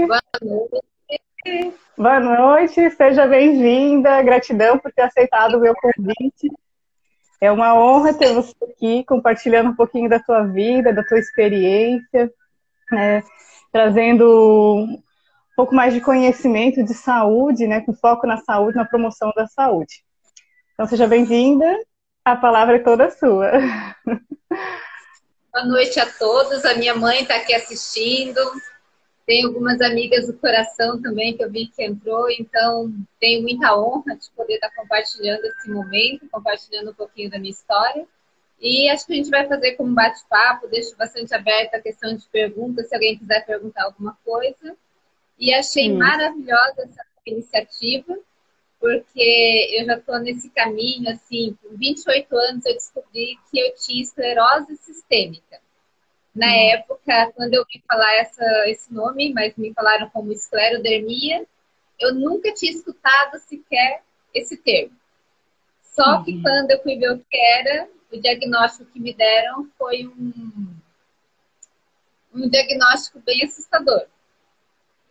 Boa noite. Boa noite, seja bem-vinda. Gratidão por ter aceitado o meu convite. É uma honra ter você aqui compartilhando um pouquinho da tua vida, da tua experiência, né? Trazendo um pouco mais de conhecimento de saúde, né? Com foco na saúde, na promoção da saúde. Então, seja bem-vinda. A palavra é toda sua. Boa noite a todos. A minha mãe está aqui assistindo. Tem algumas amigas do coração também que eu vi que entrou, então tenho muita honra de poder estar compartilhando esse momento, compartilhando um pouquinho da minha história. E acho que a gente vai fazer como bate-papo, deixo bastante aberta a questão de perguntas, se alguém quiser perguntar alguma coisa. E achei Isso. maravilhosa essa iniciativa, porque eu já estou nesse caminho, assim, com 28 anos eu descobri que eu tinha esclerose sistêmica. Na época, quando eu ouvi falar esse nome, mas me falaram como esclerodermia, eu nunca tinha escutado sequer esse termo. Só que quando eu fui ver o que era, o diagnóstico que me deram foi um diagnóstico bem assustador.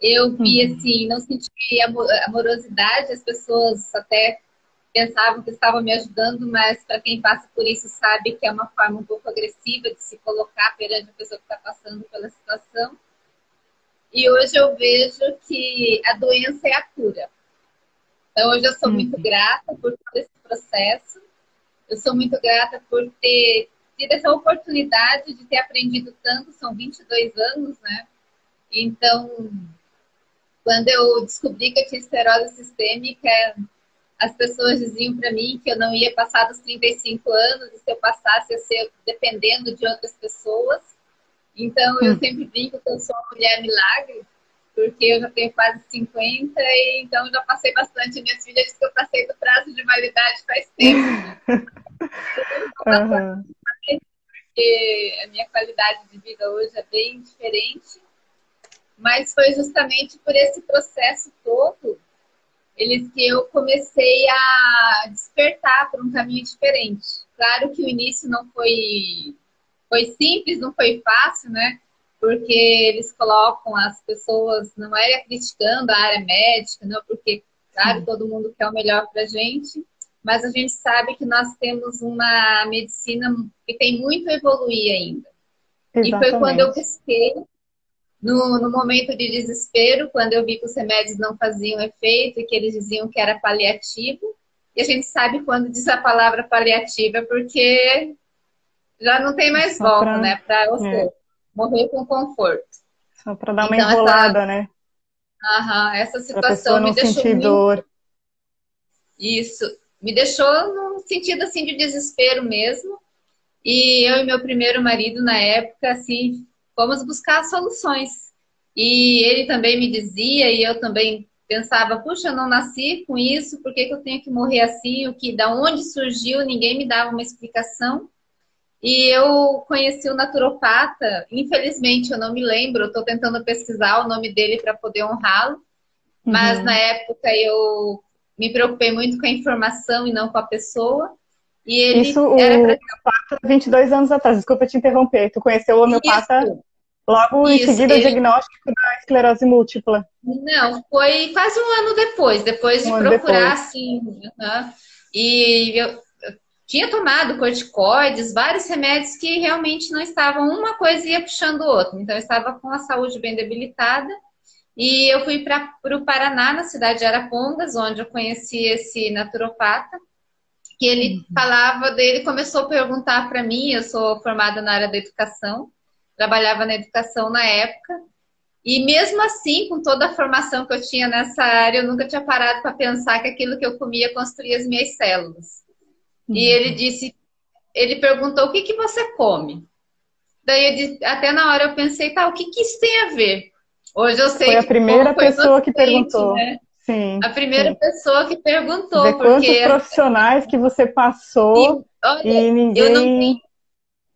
Eu vi, assim, não senti amorosidade, as pessoas até pensavam que estavam me ajudando, mas para quem passa por isso sabe que é uma forma um pouco agressiva de se colocar perante a pessoa que está passando pela situação. E hoje eu vejo que a doença é a cura. Então hoje eu sou muito grata por todo esse processo. Eu sou muito grata por ter tido essa oportunidade de ter aprendido tanto, são 22 anos, né? Então, quando eu descobri que eu tinha esclerose sistêmica, as pessoas diziam para mim que eu não ia passar dos 35 anos, e se eu passasse, ia ser dependendo de outras pessoas. Então, eu sempre brinco que eu sou uma mulher milagre, porque eu já tenho quase 50, e então já passei bastante. Minhas filhas dizem que eu passei do prazo de validade faz tempo. Porque a minha qualidade de vida hoje é bem diferente. Mas foi justamente por esse processo todo que eu comecei a despertar para um caminho diferente. Claro que o início não foi simples, não foi fácil, né? Porque eles colocam as pessoas, não é criticando a área médica, não, porque, claro, todo mundo quer o melhor para a gente, mas a gente sabe que nós temos uma medicina que tem muito a evoluir ainda. E foi quando eu Exatamente. pesquei, no momento de desespero, quando eu vi que os remédios não faziam efeito e que eles diziam que era paliativo. E a gente sabe quando diz a palavra paliativa, porque já não tem mais Só volta, para né? Para você morrer com conforto. só para dar uma Então, enrolada, né? essa Para a pessoa situação me não deixou sentir muito... dor. Isso. Me deixou num sentido, assim, de desespero mesmo. E eu e meu primeiro marido, na época, assim, fomos buscar soluções. E ele também me dizia, e eu também pensava, puxa, eu não nasci com isso, por que que eu tenho que morrer assim? Da onde surgiu? Ninguém me dava uma explicação. E eu conheci o naturopata, infelizmente eu não me lembro, eu estou tentando pesquisar o nome dele para poder honrá-lo, mas na época eu me preocupei muito com a informação e não com a pessoa. E Isso, ele era o para... homeopata, 22 anos atrás, desculpa te interromper. Tu conheceu o homeopata Isso, logo em isso. seguida ao diagnóstico da esclerose múltipla, Não, foi quase um ano depois um de ano procurar, depois. assim. E eu tinha tomado corticoides, vários remédios que realmente não estavam, uma coisa ia puxando o outro. Então, eu estava com a saúde bem debilitada. E eu fui para o Paraná, na cidade de Arapongas, onde eu conheci esse naturopata, que ele falava dele, começou a perguntar para mim, eu sou formada na área da educação, trabalhava na educação na época, e mesmo assim, com toda a formação que eu tinha nessa área, eu nunca tinha parado para pensar que aquilo que eu comia construía as minhas células. E ele perguntou, o que que você come? Daí, até na hora eu pensei, tá, o que que isso tem a ver? Hoje eu Foi sei a que como primeira foi pessoa que inocente, perguntou. né? Sim, A primeira sim. pessoa que Ver perguntou, quantos porque profissionais que você e, passou olha, e eu não ninguém.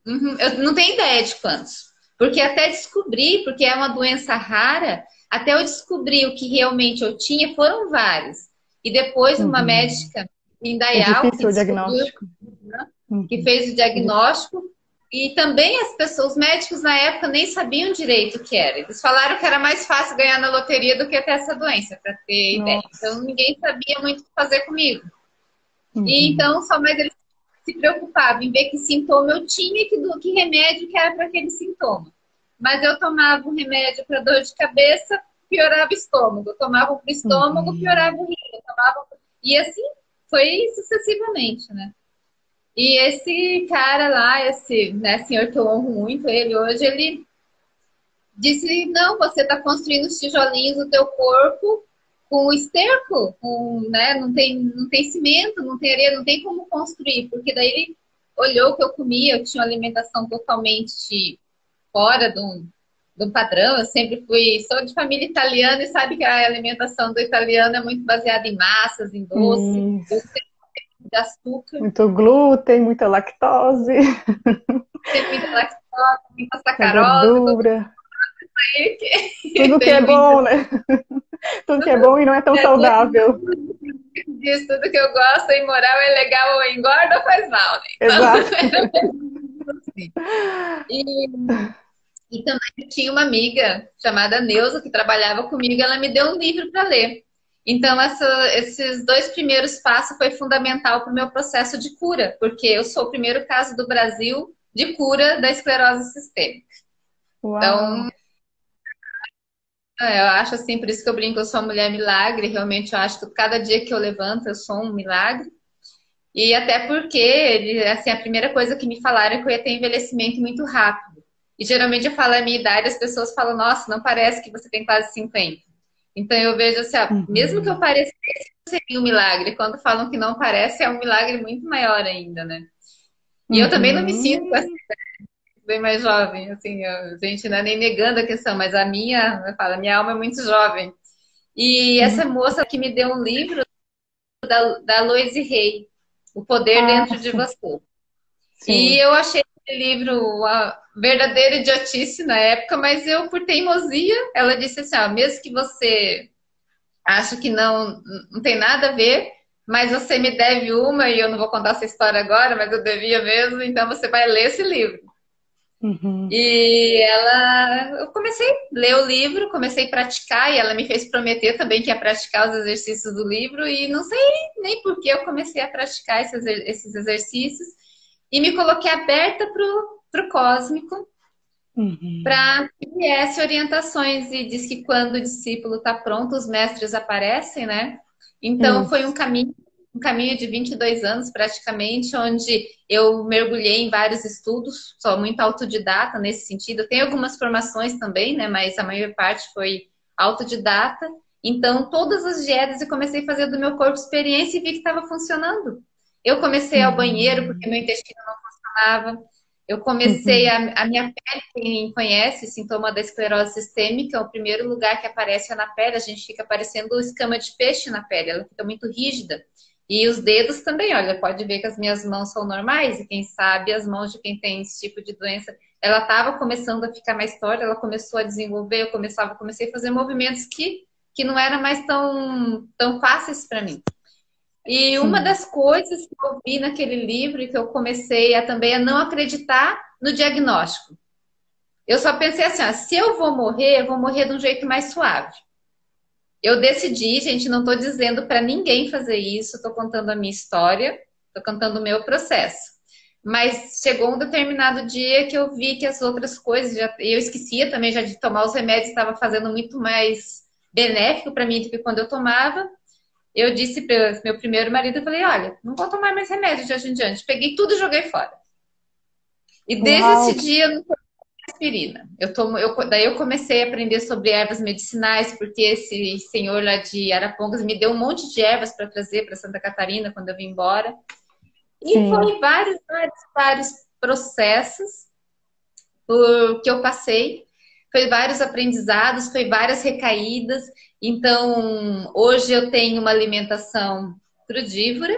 eu não tenho ideia de quantos. Porque até descobrir, porque é uma doença rara, até eu descobrir o que realmente eu tinha, foram vários. E depois uma médica em É Dayal que difícil o descobriu, diagnóstico. que fez o É difícil. diagnóstico. E também as pessoas, os médicos na época nem sabiam direito o que era. Eles falaram que era mais fácil ganhar na loteria do que ter essa doença, para ter ideia. Nossa. Então ninguém sabia muito o que fazer comigo. E Uhum. então só mais eles se preocupavam em ver que sintoma eu tinha e que remédio que era para aquele sintoma. Mas eu tomava um remédio para dor de cabeça, piorava o estômago. Eu tomava um para o estômago, Uhum. piorava o rim. Eu tomava... E assim foi sucessivamente, né? E esse cara lá, esse, né, senhor que eu honro muito ele hoje, ele disse, não, você está construindo os tijolinhos do teu corpo com esterco, com, né, não tem cimento, não tem areia, não tem como construir, porque daí ele olhou que eu comia, eu tinha uma alimentação totalmente fora do padrão, eu sempre sou de família italiana e sabe que a alimentação do italiano é muito baseada em massas, em doce, eu Isso. sempre de açúcar, Muito glúten, muita lactose, sempre muita lactose, muita muita sacarose, tudo gordura. aí que Tudo que é tem muito bom, né? Tudo que é bom e não é tão saudável. disso, tudo que eu gosto, é imoral, é legal, ou engorda ou faz mal, né? Exato. Então, assim. E também eu tinha uma amiga chamada Neuza, que trabalhava comigo, ela me deu um livro para ler. Então, esses 2 primeiros passos foi fundamental para o meu processo de cura, porque eu sou o primeiro caso do Brasil de cura da esclerose sistêmica. Uau. Então, eu acho assim, por isso que eu brinco, eu sou uma mulher milagre, realmente eu acho que cada dia que eu levanto eu sou um milagre. E até porque, assim, a primeira coisa que me falaram é que eu ia ter envelhecimento muito rápido. E geralmente eu falo a minha idade, as pessoas falam, nossa, não parece que você tem quase 50. Então eu vejo assim, ó, mesmo que eu Uhum. parecesse, seria um milagre. Quando falam que não parece, é um milagre muito maior ainda, né? E eu também não me sinto assim, Uhum. bem mais jovem, assim, a gente não é nem negando a questão, mas eu falo, a minha alma é muito jovem. E essa Uhum. moça que me deu um livro da Louise Hay, O Poder Ah, Dentro de sim, Você. E sim. eu achei esse livro uma verdadeira idiotice na época, mas eu, por teimosia, ela disse assim: ó, mesmo que você ache que não tem nada a ver, mas você me deve uma, e eu não vou contar essa história agora, mas eu devia mesmo, então você vai ler esse livro. Uhum. Eu comecei a ler o livro, comecei a praticar, e ela me fez prometer também que ia praticar os exercícios do livro, e não sei nem por que eu comecei a praticar esses exercícios, e me coloquei aberta para o cósmico, Uhum. para que viesse orientações, e diz que quando o discípulo está pronto, os mestres aparecem, né? Então foi Isso. um caminho de 22 anos praticamente, onde eu mergulhei em vários estudos, sou muito autodidata nesse sentido. Tem algumas formações também, né? Mas a maior parte foi autodidata. Então, todas as dietas eu comecei a fazer do meu corpo experiência e vi que estava funcionando. Eu comecei ao banheiro porque Uhum. meu intestino não funcionava. Eu comecei Uhum. a minha pele, quem conhece o sintoma da esclerose sistêmica, o primeiro lugar que aparece é na pele, a gente fica parecendo escama de peixe na pele, ela fica muito rígida. E os dedos também, olha, pode ver que as minhas mãos são normais, e quem sabe as mãos de quem tem esse tipo de doença, ela estava começando a ficar mais torta, ela começou a desenvolver, comecei a fazer movimentos que não eram mais tão fáceis para mim. E uma Sim. das coisas que eu vi naquele livro e que eu comecei também a não acreditar no diagnóstico. Eu só pensei assim, ó, se eu vou morrer de um jeito mais suave. Eu decidi, gente, não estou dizendo para ninguém fazer isso, estou contando a minha história, estou contando o meu processo. Mas chegou um determinado dia que eu vi que as outras coisas, eu esquecia também já de tomar os remédios, estava fazendo muito mais benéfico para mim do que quando eu tomava. Eu disse para meu primeiro marido, eu falei, olha, não vou tomar mais remédio de hoje em diante. Peguei tudo e joguei fora. E desde Uau. esse dia eu não tomo aspirina. Daí eu comecei a aprender sobre ervas medicinais, porque esse senhor lá de Arapongas me deu um monte de ervas para trazer para Santa Catarina quando eu vim embora. E Sim. foi vários processos por que eu passei. Foi vários aprendizados, foi várias recaídas. Então, hoje eu tenho uma alimentação crudívora,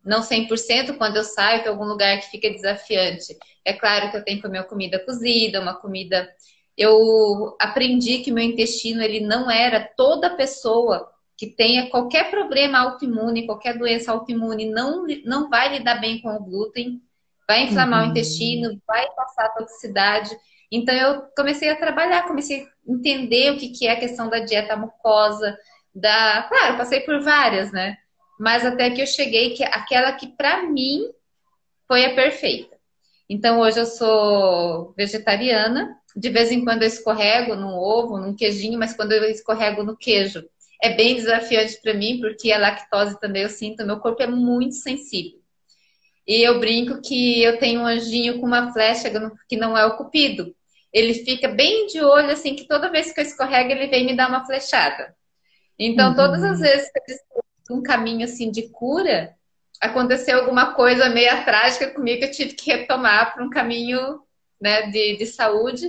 não 100%. Quando eu saio para algum lugar que fica desafiante. É claro que eu tenho que comer uma comida cozida, uma comida... Eu aprendi que meu intestino, ele não era toda pessoa que tenha qualquer problema autoimune, qualquer doença autoimune, não vai lidar bem com o glúten. vai inflamar o Uhum. intestino, vai passar toxicidade. Então, eu comecei a trabalhar, comecei a entender o que que é a questão da dieta mucosa, Claro, eu passei por várias, né? Mas até que eu cheguei, que aquela que para mim foi a perfeita. Então, hoje eu sou vegetariana. De vez em quando eu escorrego num ovo, num queijinho, mas quando eu escorrego no queijo, é bem desafiante para mim, porque a lactose também eu sinto, meu corpo é muito sensível. E eu brinco que eu tenho um anjinho com uma flecha que não é o cupido. Ele fica bem de olho, assim, que toda vez que eu escorrego, ele vem me dar uma flechada. Então, todas as Uhum. vezes que eu estou num caminho assim de cura, aconteceu alguma coisa meio trágica comigo que eu tive que retomar para um caminho, né, de saúde.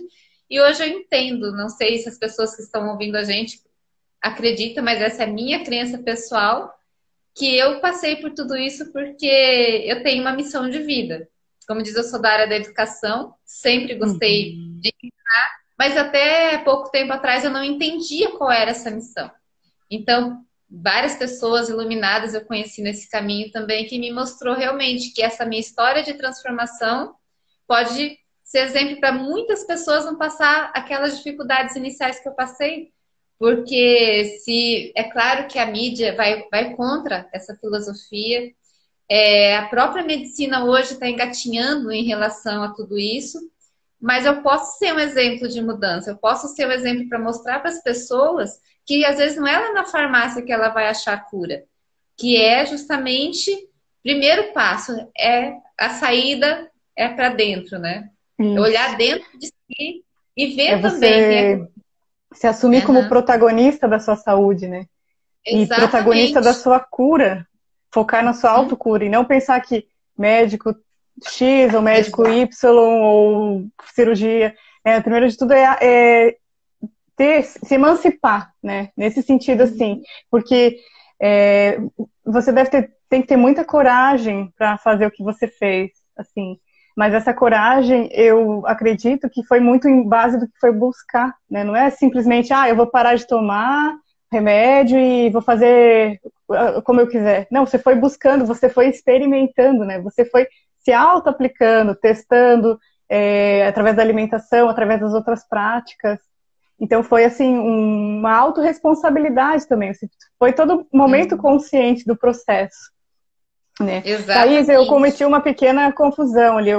E hoje eu entendo, não sei se as pessoas que estão ouvindo a gente acreditam, mas essa é a minha crença pessoal, que eu passei por tudo isso porque eu tenho uma missão de vida. Como diz, eu sou da área da educação, sempre gostei, Uhum. mas até pouco tempo atrás eu não entendia qual era essa missão. Então, várias pessoas iluminadas eu conheci nesse caminho também, que me mostrou realmente que essa minha história de transformação pode ser exemplo para muitas pessoas não passar aquelas dificuldades iniciais que eu passei. Porque se é claro que a mídia vai contra essa filosofia, a própria medicina hoje está engatinhando em relação a tudo isso, mas eu posso ser um exemplo de mudança, eu posso ser um exemplo para mostrar para as pessoas que às vezes não é lá na farmácia que ela vai achar a cura, que é justamente, primeiro passo, é a saída é para dentro, né? É Isso. olhar dentro de si e É ver também quem é que. você se assumir como Uhum. protagonista da sua saúde, né? E protagonista da Exatamente. sua cura, focar na sua Hum, autocura e não pensar que médico X ou médico Exato. Y ou cirurgia. Primeiro de tudo é se emancipar, né? Nesse sentido, assim, porque é, você tem que ter muita coragem para fazer o que você fez, assim. Mas essa coragem, eu acredito que foi muito em base do que foi buscar, né? Não é simplesmente, eu vou parar de tomar remédio e vou fazer como eu quiser. Não, você foi buscando, você foi experimentando, né? Você foi se auto-aplicando, testando, através da alimentação, através das outras práticas. Então foi assim uma autorresponsabilidade também. Assim, foi todo momento Hum, consciente do processo, né? Thaís, eu cometi Exatamente. uma pequena confusão ali.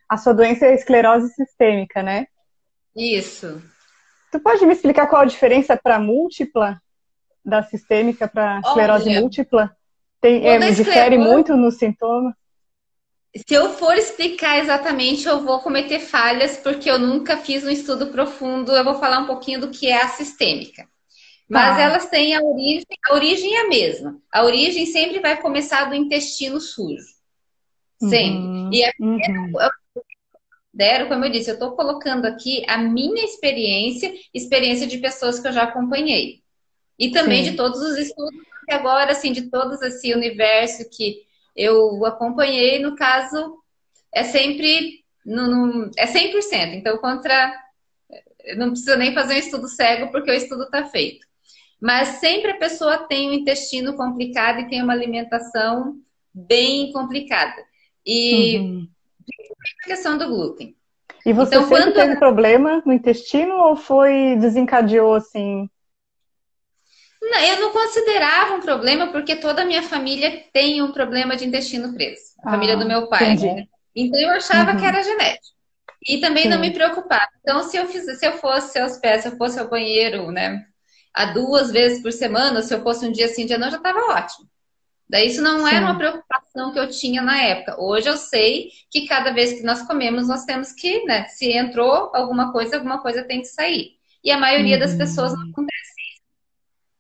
A sua doença é esclerose sistêmica, né? Isso. Tu pode me explicar qual a diferença para múltipla da sistêmica para esclerose Olha, múltipla? o da Difere esclerose, muito no sintoma? se eu for explicar exatamente, eu vou cometer falhas, porque eu nunca fiz um estudo profundo. Eu vou falar um pouquinho do que é a sistêmica. Mas Tá. elas têm a origem é a mesma. A origem sempre vai começar do intestino sujo. Sempre. Uhum, E é uhum. como eu disse, eu estou colocando aqui a minha experiência, experiência de pessoas que eu já acompanhei. E também de Sim. todos os estudos que agora, assim, de todo esse universo que eu acompanhei, no caso, é sempre é 100%. Então, não precisa nem fazer um estudo cego, porque o estudo está feito. Mas sempre a pessoa tem um intestino complicado e tem uma alimentação bem complicada. E Uhum. a questão do glúten. E você Então, sempre quando teve problema no intestino ou desencadeou assim? Não, eu não considerava um problema porque toda a minha família tem um problema de intestino preso, a família do Ah, meu pai, entendi. né? Então eu achava que Uhum, era genético. E também não me sim. preocupava. Então, se eu fosse aos pés, se eu fosse ao banheiro, né, a 2 vezes por semana, se eu fosse um dia sim, um dia não, já estava ótimo. Daí isso não era uma Sim. preocupação que eu tinha na época. Hoje eu sei que cada vez que nós comemos, nós temos que, né, se entrou alguma coisa tem que sair. E a maioria das pessoas não Uhum, acontece.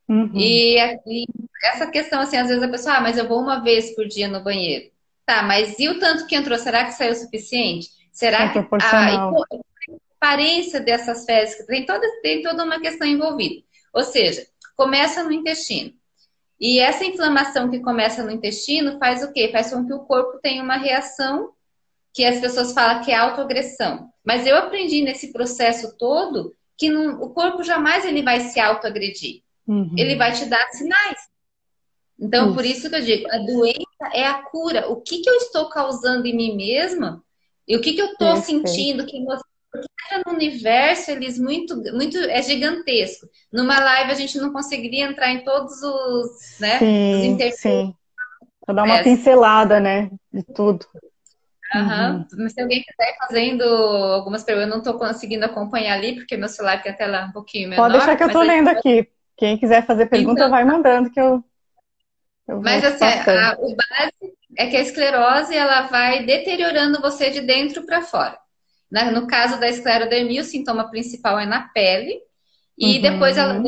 uhum. E essa questão, assim, às vezes a pessoa, mas eu vou 1 vez por dia no banheiro. Tá, mas e o tanto que entrou? Será que saiu o suficiente? É Será que e proporcional. a aparência dessas fezes, tem toda uma questão envolvida. Ou seja, começa no intestino. E essa inflamação que começa no intestino faz o quê? Faz com que o corpo tenha uma reação que as pessoas falam que é autoagressão. Mas eu aprendi nesse processo todo que o corpo jamais ele vai se autoagredir. Ele vai Uhum. te dar sinais. Então, por Isso. isso que eu digo, a doença é a cura. O que que eu estou causando em mim mesma? E o que que eu estou Perfeito. sentindo? Porque no universo, eles muito é gigantesco. Numa live a gente não conseguiria entrar em todos os, né, os Sim, intermédios. sim. Vou dar uma pincelada, né, de tudo. Aham. Uhum. Mas se alguém quiser ir fazendo algumas perguntas, eu não estou conseguindo acompanhar ali, porque meu celular tem a tela um pouquinho Pode deixar menor, que eu mas tô aí. lendo aqui. Quem quiser fazer pergunta, Então, vai mandando que eu vou mas te assim, passando. o básico é que a esclerose ela vai deteriorando você de dentro para fora. No caso da esclerodermia, o sintoma principal é na pele, e Uhum. depois ela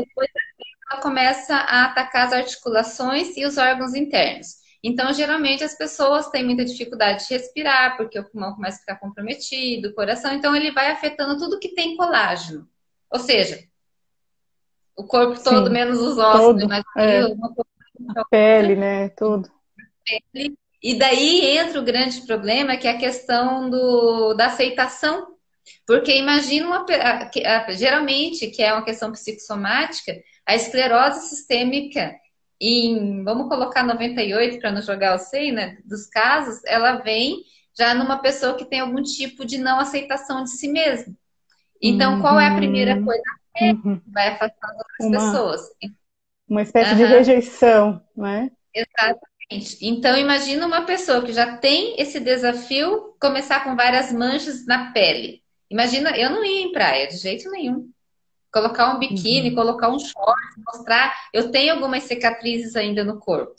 começa a atacar as articulações e os órgãos internos. Então, geralmente, as pessoas têm muita dificuldade de respirar, porque o pulmão começa a ficar comprometido, o coração, então ele vai afetando tudo que tem colágeno. Ou seja, o corpo todo, Sim, menos os ossos, todo. imagina É, uma coisa. pele, né, tudo. E daí entra o grande problema, que é a questão da aceitação. Porque imagina geralmente, que é uma questão psicossomática, a esclerose sistêmica, vamos colocar 98 para não jogar o 100, né, dos casos, ela vem já numa pessoa que tem algum tipo de não aceitação de si mesma. Então, qual é a primeira Uhum. coisa Uhum. que vai afastar as outras Uma, pessoas? uma espécie de Aham. rejeição, né? Exatamente. Então, imagina uma pessoa que já tem esse desafio começar com várias manchas na pele. Imagina, eu não ia em praia de jeito nenhum. Colocar um biquíni, Uhum. colocar um short, mostrar. Eu tenho algumas cicatrizes ainda no corpo.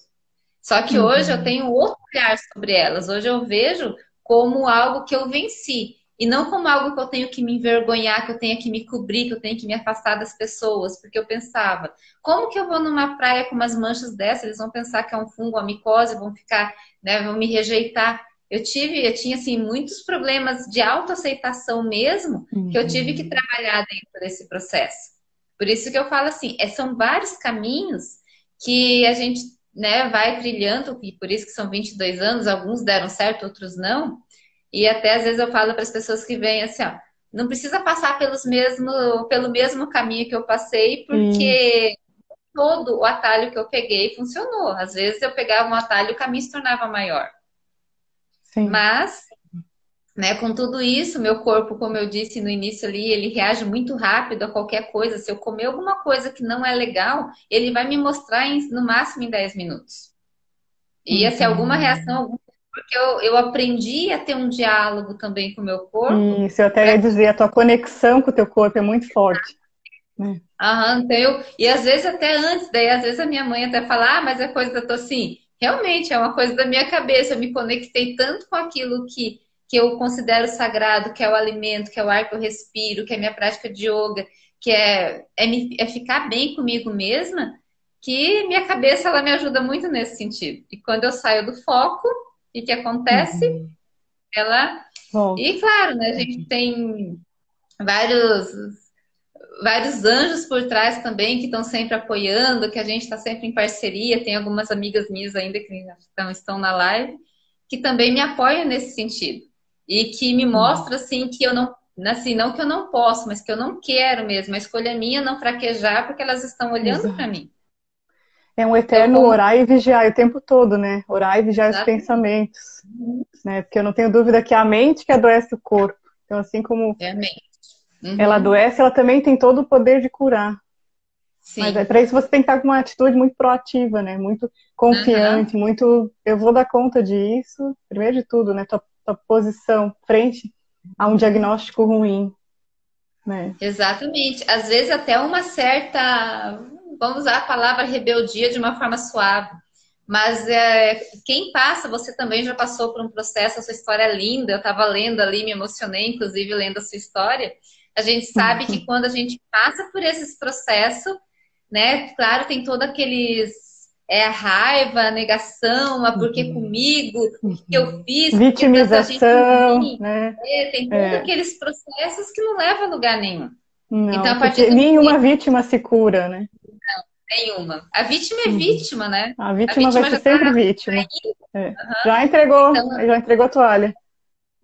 Só que hoje eu Uhum. tenho outro olhar sobre elas. Hoje eu vejo como algo que eu venci. E não como algo que eu tenho que me envergonhar, que eu tenho que me cobrir, que eu tenho que me afastar das pessoas. Porque eu pensava, como que eu vou numa praia com umas manchas dessas? Eles vão pensar que é um fungo, uma micose, vão ficar, né, vão me rejeitar. Eu tinha assim muitos problemas de autoaceitação mesmo, que eu tive que Uhum. trabalhar dentro desse processo. Por isso que eu falo assim, são vários caminhos que a gente, né, vai trilhando, e por isso que são 22 anos, alguns deram certo, outros não. E até às vezes eu falo para as pessoas que vêm assim, ó, não precisa passar pelo mesmo caminho que eu passei, Isso, porque todo o atalho que eu peguei funcionou. Às vezes eu pegava um atalho e o caminho se tornava maior. sim. Mas, né, com tudo isso, meu corpo, como eu disse no início ali, ele reage muito rápido a qualquer coisa. Se eu comer alguma coisa que não é legal, ele vai me mostrar no máximo em 10 minutos. Ia ser alguma reação, Uhum. porque eu aprendi a ter um diálogo também com o meu corpo. Isso, eu até ia dizer, a tua conexão com o teu corpo é muito forte, né? Aham, então e às vezes até antes, daí às vezes a minha mãe até fala, mas é coisa da tua assim. Realmente é uma coisa da minha cabeça. Eu me conectei tanto com aquilo que eu considero sagrado, que é o alimento, que é o ar que eu respiro, que é a minha prática de yoga, que é ficar bem comigo mesma, que minha cabeça ela me ajuda muito nesse sentido. E quando eu saio do foco, o que acontece? Uhum. Ela. Volta. E claro, né, a gente tem vários, vários anjos por trás também que estão sempre apoiando, que a gente está sempre em parceria. Tem algumas amigas minhas ainda que estão na live, que também me apoiam nesse sentido. E que me Uhum. mostra assim que eu não. Assim, não que eu não posso, mas que eu não quero mesmo. A escolha é minha não fraquejar, porque elas estão olhando para Exato. mim. É um Então, eterno como. orar e vigiar o tempo todo, né? Orar e vigiar os pensamentos, né? Porque eu não tenho dúvida que é a mente que adoece o corpo. Então, assim como É a mente. ela Uhum. adoece, ela também tem todo o poder de curar. Mas é Sim. para isso você tem que estar com uma atitude muito proativa, né? Muito Aham. confiante, muito. Eu vou dar conta disso, primeiro de tudo, né? Tua posição frente a um diagnóstico ruim, né? Exatamente. Às vezes até uma certa, vamos usar a palavra rebeldia de uma forma suave. Mas quem passa, você também já passou por um processo, a sua história é linda. Eu estava lendo ali, me emocionei, inclusive, lendo a sua história. A gente sabe que quando a gente passa por esses processos, né? Claro, tem todo aqueles a raiva, a negação, a por que Uhum. comigo, o que eu Uhum. fiz, por que tanta gente Vitimização, ruim. né? Tem todos É, aqueles processos que não levam a lugar nenhum. Então, não, a partir porque do nenhuma momento vítima se cura, né? nenhuma. A vítima é Uhum. vítima, né? A A vítima vai vítima ser já está. sempre vítima. É. Então, Já entregou a toalha.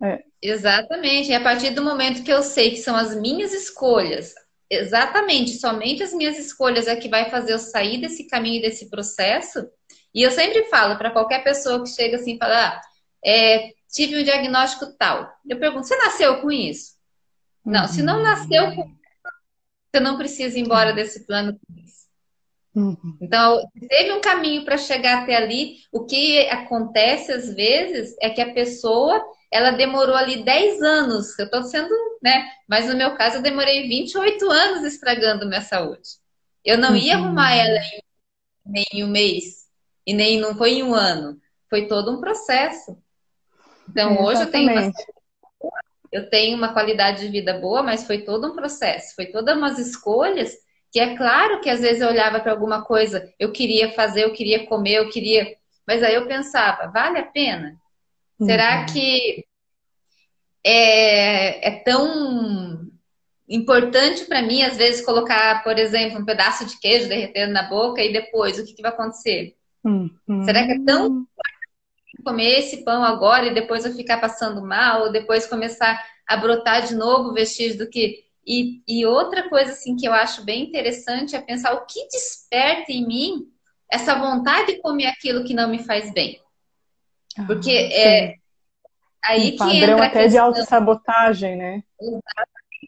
É. exatamente. E a partir do momento que eu sei que são as minhas escolhas, exatamente, somente as minhas escolhas é que vai fazer eu sair desse caminho, desse processo. E eu sempre falo para qualquer pessoa que chega assim e fala, tive um diagnóstico tal. Eu pergunto, você nasceu com isso? Não, se não nasceu com isso, você não precisa ir embora desse plano com isso. Então, teve um caminho para chegar até ali. O que acontece às vezes é que a pessoa, ela demorou ali 10 anos. Eu estou sendo, né? Mas no meu caso, eu demorei 28 anos estragando minha saúde. Eu não ia arrumar ela em um mês, e nem não foi em um ano. Foi todo um processo. Então, hoje Exatamente. eu tenho uma qualidade de vida boa, mas foi todo um processo. Foi todas umas escolhas que é claro que às vezes eu olhava para alguma coisa, eu queria fazer, eu queria comer, eu queria. Mas aí eu pensava, vale a pena? Será que é tão importante para mim, às vezes, colocar, por exemplo, um pedaço de queijo derretendo na boca e depois, o que vai acontecer? Será que é tão comer esse pão agora e depois eu ficar passando mal, ou depois começar a brotar de novo vestígios do que. E outra coisa assim que eu acho bem interessante é pensar o que desperta em mim essa vontade de comer aquilo que não me faz bem. Porque é aí que padrão entra a até de questão autossabotagem, né?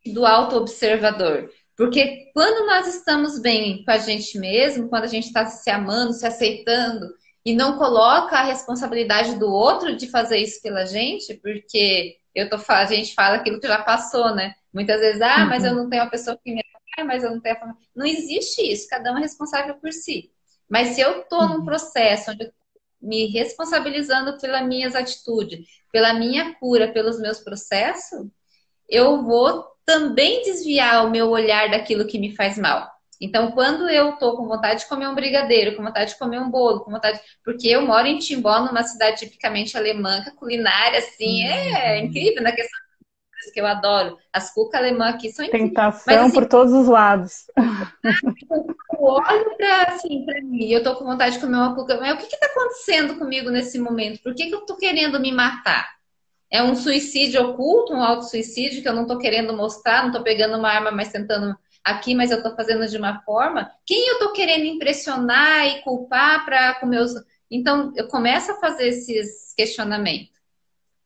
do auto-observador. Porque quando nós estamos bem com a gente mesmo, quando a gente está se amando, se aceitando, e não coloca a responsabilidade do outro de fazer isso pela gente, porque a gente fala aquilo que já passou, né? Muitas vezes, mas eu não tenho uma pessoa que me ama, mas eu não tenho. Não existe isso, cada um é responsável por si. Mas se eu estou num processo onde eu me responsabilizando pelas minhas atitudes, pela minha cura, pelos meus processos, eu vou também desviar o meu olhar daquilo que me faz mal. Então, quando eu tô com vontade de comer um brigadeiro, com vontade de comer um bolo, com vontade. Porque eu moro em Timbó, numa cidade tipicamente alemã, que a culinária, assim, é incrível na questão que eu adoro. As cucas alemãs aqui são incríveis. Tentação Mas, assim, por todos os lados. eu olho pra mim, eu tô com vontade de comer uma cuca, mas o que tá acontecendo comigo nesse momento? Por que eu tô querendo me matar? É um suicídio oculto, um auto-suicídio que eu não tô querendo mostrar, não tô pegando uma arma, mas tentando aqui, mas eu tô fazendo de uma forma. Quem eu tô querendo impressionar e culpar para com meus. Então, eu começo a fazer esses questionamentos.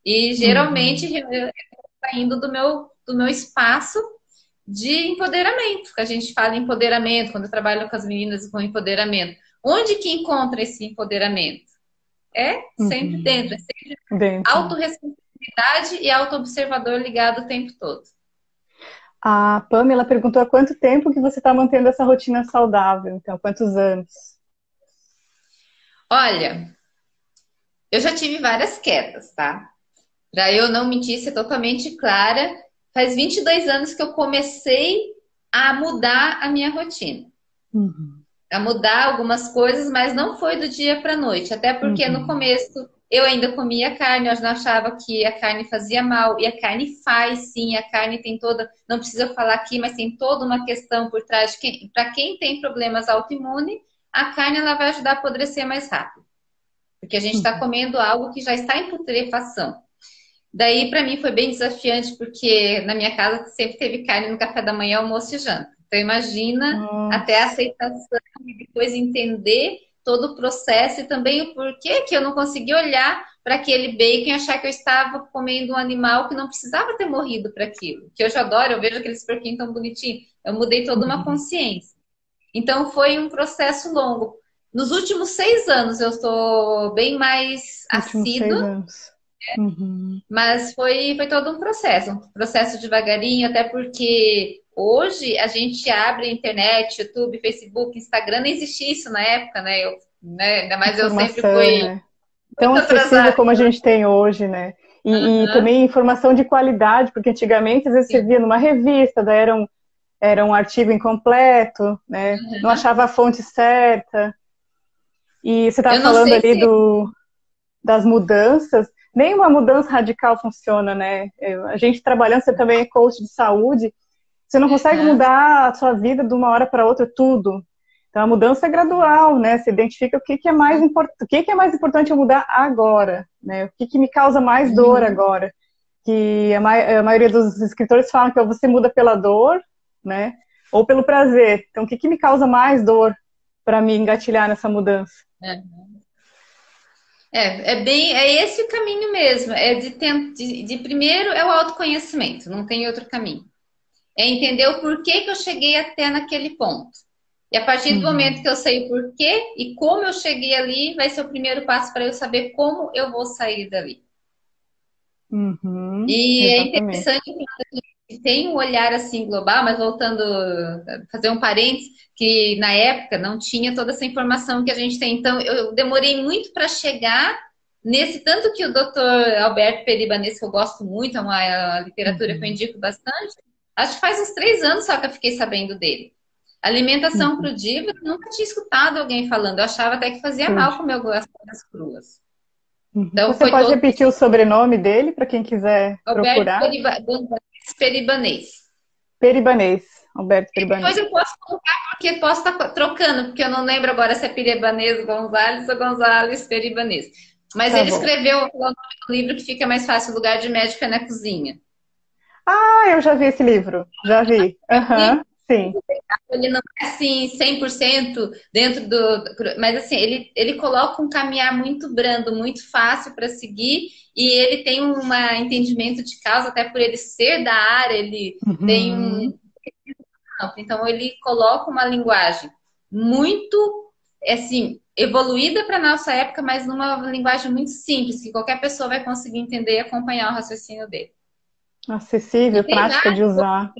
E geralmente eu tô saindo do meu espaço de empoderamento, que a gente fala em empoderamento, quando eu trabalho com as meninas com empoderamento. Onde que encontra esse empoderamento? É sempre dentro, é sempre autorresponsabilidade e auto-observador ligado o tempo todo. A Pamela perguntou há quanto tempo que você está mantendo essa rotina saudável, então, quantos anos? Olha, eu já tive várias quedas, tá? Para eu não mentir, ser totalmente clara, faz 22 anos que eu comecei a mudar a minha rotina. A mudar algumas coisas, mas não foi do dia para a noite. Até porque no começo eu ainda comia carne, eu não achava que a carne fazia mal. E a carne faz, sim, a carne tem toda, não precisa falar aqui, mas tem toda uma questão por trás. Para quem tem problemas autoimunes, a carne ela vai ajudar a apodrecer mais rápido. Porque a gente está comendo algo que já está em putrefação. Daí, para mim, foi bem desafiante, porque na minha casa sempre teve carne no café da manhã, almoço e janta. Então, imagina até a aceitação e depois entender todo o processo e também o porquê que eu não consegui olhar para aquele bacon e achar que eu estava comendo um animal que não precisava ter morrido para aquilo. Que hoje eu adoro, eu vejo aqueles porquinhos tão bonitinhos. Eu mudei toda uma consciência. Então, foi um processo longo. Nos últimos 6 anos, eu estou bem mais assídua. Mas foi todo um processo devagarinho, até porque hoje a gente abre a internet, YouTube, Facebook, Instagram, não existia isso na época, né? Ainda mais eu sempre fui né? Tão muito acessível atrasada. como a gente tem hoje, né? E também informação de qualidade, porque antigamente às vezes você via numa revista, daí era um artigo incompleto, né? Não achava a fonte certa. E você estava falando ali das mudanças. Nenhuma mudança radical funciona, né? A gente trabalhando, você também é coach de saúde, você não consegue mudar a sua vida de uma hora para outra, tudo. Então a mudança é gradual, né? Você identifica o que é mais importante, o que é mais importante eu mudar agora, né? O que me causa mais dor agora? Que a maioria dos escritores falam que você muda pela dor, né? Ou pelo prazer. Então o que me causa mais dor para me engatilhar nessa mudança? É esse o caminho mesmo. É de primeiro é o autoconhecimento, não tem outro caminho. É entender o porquê que eu cheguei até naquele ponto. E a partir do Uhum. momento que eu sei o porquê e como eu cheguei ali, vai ser o primeiro passo para eu saber como eu vou sair dali. Uhum. E é Exatamente. interessante que tem um olhar assim global, mas voltando, fazer um parênteses, que na época não tinha toda essa informação que a gente tem. Então, eu demorei muito para chegar nesse, tanto que o Dr. Alberto Peribanês, que eu gosto muito, é uma literatura que eu Uhum. indico bastante, acho que faz uns 3 anos só que eu fiquei sabendo dele. Alimentação Uhum. crudívora, eu nunca tinha escutado alguém falando, eu achava até que fazia mal Pude. comer as coisas cruas. Uhum. Então, Você foi pode todo repetir o sobrenome dele para quem quiser Alberto procurar? Gonzalez Peribanês. Peribanês. Alberto Depois Peribanês. eu posso colocar, porque posso estar trocando, porque eu não lembro agora se é Peribanês Gonzalez ou Gonzalez Peribanês. Mas Tá ele bom. escreveu o nome do livro que fica mais fácil, o lugar de médico é na cozinha. Ah, eu já vi esse livro. Já vi. E Aham, sim. ele não é assim 100% dentro do. Mas assim, ele coloca um caminhar muito brando, muito fácil para seguir, e ele tem um entendimento de causa, até por ele ser da área, ele tem Uhum. um. Então, ele coloca uma linguagem muito, assim, evoluída para a nossa época, mas numa linguagem muito simples, que qualquer pessoa vai conseguir entender e acompanhar o raciocínio dele. E Acessível, tem prática de várias, usar.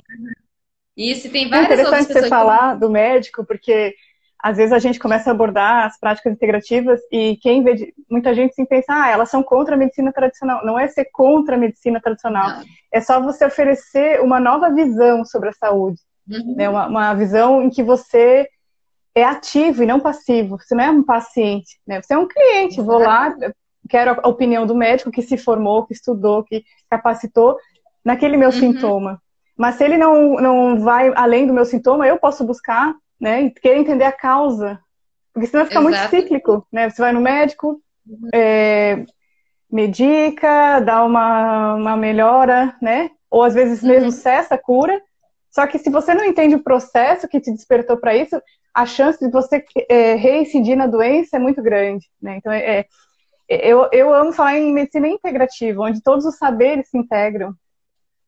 isso, e tem É várias outras interessante você pessoas. falar do médico, porque às vezes a gente começa a abordar as práticas integrativas e quem vê, muita gente se pensa, ah, elas são contra a medicina tradicional. Não é ser contra a medicina tradicional, Não. é só você oferecer uma nova visão sobre a saúde, né? Uhum, Uma visão em que você é ativo e não passivo. Você não é um paciente, né? Você é um cliente. Vou lá, exatamente. quero a opinião do médico que se formou, que estudou, que capacitou naquele meu Uhum, sintoma. Mas se ele não vai além do meu sintoma, eu posso buscar, né? E querer entender a causa. Porque senão fica muito exato. cíclico, né? Você vai no médico, é, medica, dá uma melhora, né? Ou às vezes mesmo Uhum, cessa a cura. Só que se você não entende o processo que te despertou para isso, a chance de você reincidir na doença é muito grande, né? Então, eu amo falar em medicina integrativa, onde todos os saberes se integram,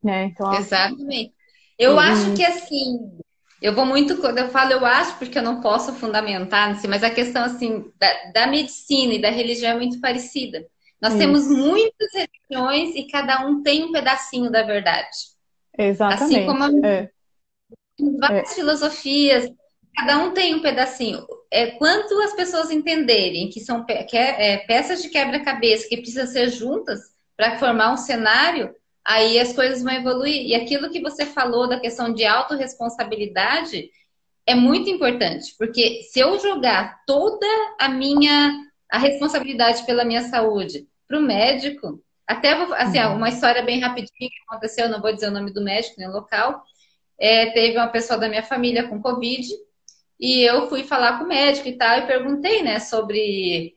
né? Então, exatamente. e, Eu acho e que assim, eu vou muito, quando eu falo eu acho, porque eu não posso fundamentar, assim, mas a questão assim da medicina e da religião é muito parecida. Nós temos isso, muitas religiões e cada um tem um pedacinho da verdade. Assim como exatamente. É, várias filosofias, cada um tem um pedacinho. Quanto as pessoas entenderem que são peças de quebra-cabeça que precisam ser juntas para formar um cenário, aí as coisas vão evoluir. E aquilo que você falou da questão de autorresponsabilidade é muito importante, porque se eu jogar toda a responsabilidade pela minha saúde para o médico, até assim, uma uhum, história bem rapidinha que aconteceu, não vou dizer o nome do médico nem o local, teve uma pessoa da minha família com Covid e eu fui falar com o médico e tal e perguntei, né, sobre.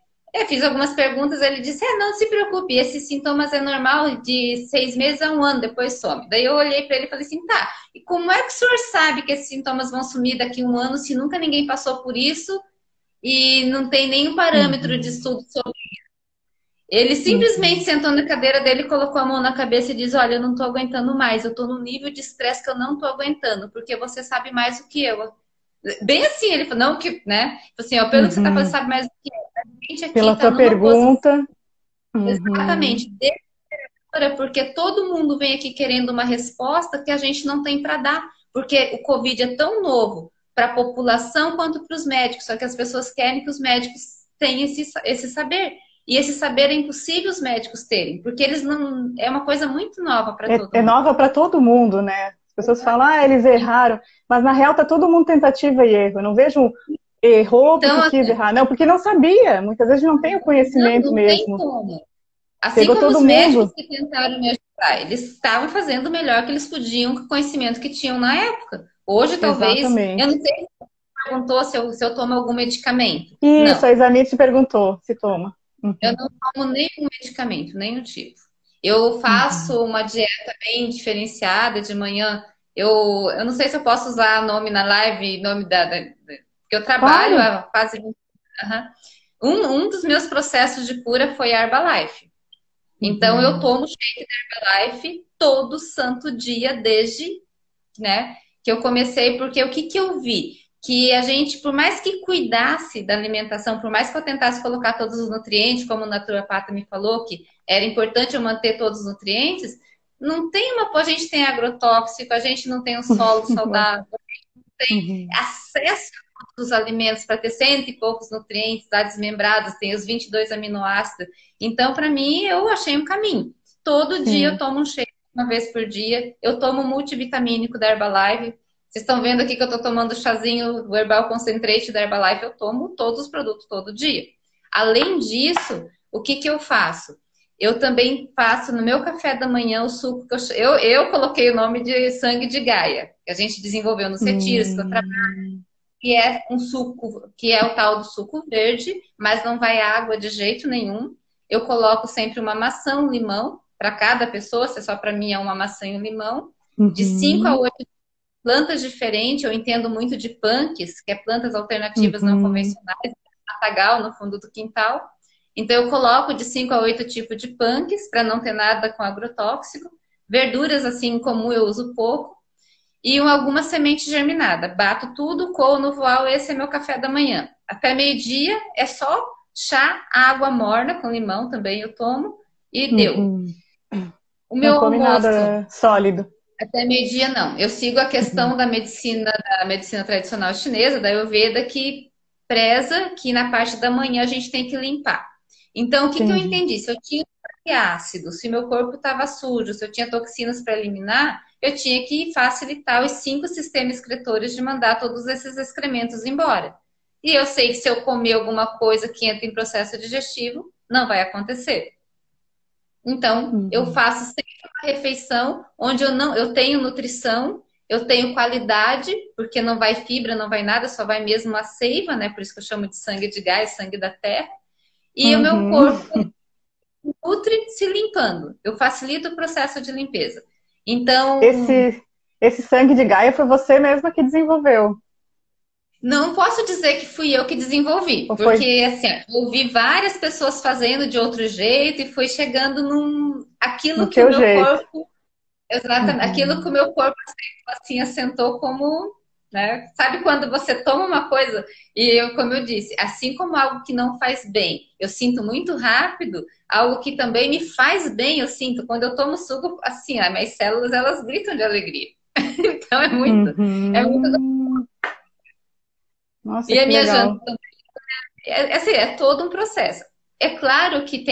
Fiz algumas perguntas, ele disse: não se preocupe, esses sintomas é normal de 6 meses a um ano, depois some. Daí eu olhei para ele e falei assim: tá, e como é que o senhor sabe que esses sintomas vão sumir daqui a um ano se nunca ninguém passou por isso e não tem nenhum parâmetro de uhum, estudo sobre? Ele simplesmente uhum, sentou na cadeira dele, colocou a mão na cabeça e disse: olha, eu não tô aguentando mais, eu tô num nível de estresse que eu não tô aguentando, porque você sabe mais do que eu. Bem assim, ele falou, não que, né? Assim, ó, pelo que você tá falando, você uhum. sabe mais do que eu. A gente aqui Pela tá tua numa posição pergunta, uhum, exatamente desesperadora, porque todo mundo vem aqui querendo uma resposta que a gente não tem para dar, porque o Covid é tão novo para a população quanto para os médicos, só que as pessoas querem que os médicos tenham esse saber. E esse saber é impossível os médicos terem, porque eles não. É uma coisa muito nova para todo é mundo. nova para todo mundo, né? As pessoas falam, ah, eles erraram, mas na real tá todo mundo tentativa e erro. Eu não vejo errou porque Então, quis errar, não, porque não sabia. Muitas vezes não tem o conhecimento não tem mesmo. como. Assim Pegou como todo os médicos mundo. que tentaram me ajudar, eles estavam fazendo o melhor que eles podiam com o conhecimento que tinham na época. Hoje, talvez, eu não Exatamente. sei se você perguntou se eu tomo algum medicamento. Isso, Não, a Isamir te perguntou se toma. eu Uhum, não tomo nenhum medicamento, nenhum tipo. Eu uhum. faço uma dieta bem diferenciada de manhã. Eu não sei se eu posso usar nome na live, nome porque eu trabalho Claro. há quase 20 anos. Um dos meus processos de cura foi a Herbalife. Então, eu tomo shake da Herbalife todo santo dia desde, né, que eu comecei, porque o que que eu vi? Que a gente, por mais que cuidasse da alimentação, por mais que eu tentasse colocar todos os nutrientes, como o naturopata me falou, que era importante eu manter todos os nutrientes, não tem a gente tem agrotóxico, a gente não tem um solo saudável, tem acesso a todos os alimentos para ter cento e poucos nutrientes lá desmembrados, tem os 22 aminoácidos. Então, para mim, eu achei um caminho. Todo dia eu tomo um shake uma vez por dia, eu tomo multivitamínico da Herbalife. Vocês estão vendo aqui que eu estou tomando chazinho, o Herbal Concentrate da Herbalife, eu tomo todos os produtos todo dia. Além disso, o que que eu faço? Eu também faço no meu café da manhã o suco que eu coloquei o nome de sangue de Gaia, que a gente desenvolveu nos retiros, que eu trabalho, que é um suco, que é o tal do suco verde, mas não vai água de jeito nenhum. Eu coloco sempre uma maçã, um limão, para cada pessoa, se é só para mim é uma maçã e um limão, de 5 a 8 plantas diferentes. Eu entendo muito de punks, que é plantas alternativas não convencionais, matagal no fundo do quintal. Então eu coloco de 5 a 8 tipos de punks, para não ter nada com agrotóxico. Verduras, assim, comum eu uso pouco. E alguma semente germinada. Bato tudo, coo no voal, esse é meu café da manhã. Até meio-dia é só chá, água morna com limão também eu tomo e deu. O meu Não come almoço, nada sólido. até meio-dia não. Eu sigo a questão da medicina tradicional chinesa, da Ayurveda, que preza que na parte da manhã a gente tem que limpar. Então, o que que eu entendi? Se eu tinha ácido, se meu corpo estava sujo, se eu tinha toxinas para eliminar, eu tinha que facilitar os 5 sistemas excretores de mandar todos esses excrementos embora. E eu sei que se eu comer alguma coisa que entra em processo digestivo, não vai acontecer. Então, eu faço sempre uma refeição onde eu tenho nutrição, eu tenho qualidade, porque não vai fibra, não vai nada, só vai mesmo a seiva, né? Por isso que eu chamo de sangue de gás, sangue da terra. E o meu corpo nutre se limpando. Eu facilito o processo de limpeza. Então, esse sangue de Gaia foi você mesma que desenvolveu? não posso dizer que fui eu que desenvolvi, Ou foi porque assim, eu vi várias pessoas fazendo de outro jeito e foi chegando no aquilo que o teu meu jeito? corpo, exatamente, aquilo que o meu corpo assim assentou como, né? Sabe quando você toma uma coisa e eu, como eu disse, assim como algo que não faz bem, eu sinto muito rápido, algo que também me faz bem, eu sinto quando eu tomo suco, assim, as minhas células elas gritam de alegria. Então é muito. Nossa, E a que minha legal. janta assim, é todo um processo. É claro que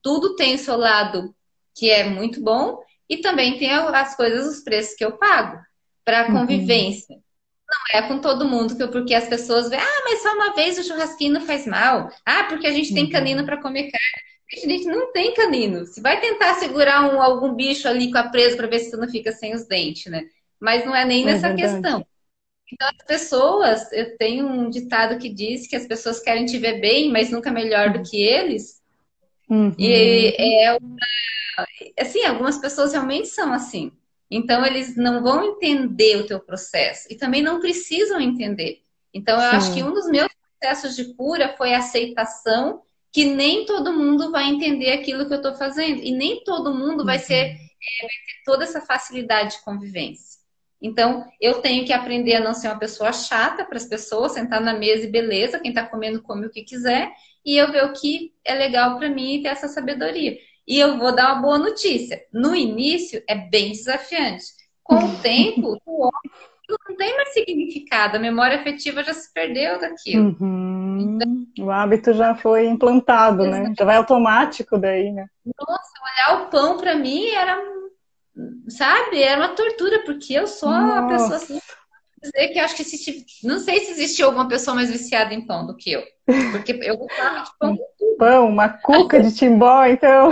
tudo tem o seu lado que é muito bom e também tem as coisas, os preços que eu pago para a convivência. Não é com todo mundo, porque as pessoas veem, mas só uma vez o churrasquinho não faz mal. Ah, porque a gente tem canino para comer carne. A gente não tem canino. Você vai tentar segurar algum bicho ali com a presa para ver se você não fica sem os dentes, né? Mas não é nem É nessa verdade. questão. Então, as pessoas, eu tenho um ditado que diz que as pessoas querem te ver bem, mas nunca melhor do que eles. E assim, algumas pessoas realmente são assim. Então, eles não vão entender o teu processo e também não precisam entender. Então, eu acho que Sim. um dos meus processos de cura foi a aceitação que nem todo mundo vai entender aquilo que eu estou fazendo e nem todo mundo vai ter toda essa facilidade de convivência. Então, eu tenho que aprender a não ser uma pessoa chata para as pessoas, sentar na mesa e beleza, quem está comendo come o que quiser, e eu ver o que é legal para mim e ter essa sabedoria. E eu vou dar uma boa notícia. No início é bem desafiante. Com o tempo, o óbvio não tem mais significado, a memória afetiva já se perdeu daquilo. O hábito já foi implantado, né? Já vai automático daí, né? Nossa, olhar o pão para mim era, sabe, era uma tortura, porque eu sou uma pessoa Nossa. assim, dizer que acho que não sei se existe alguma pessoa mais viciada em pão do que eu. Porque eu gostava de pão Um com tudo. pão, uma cuca de timbó, então.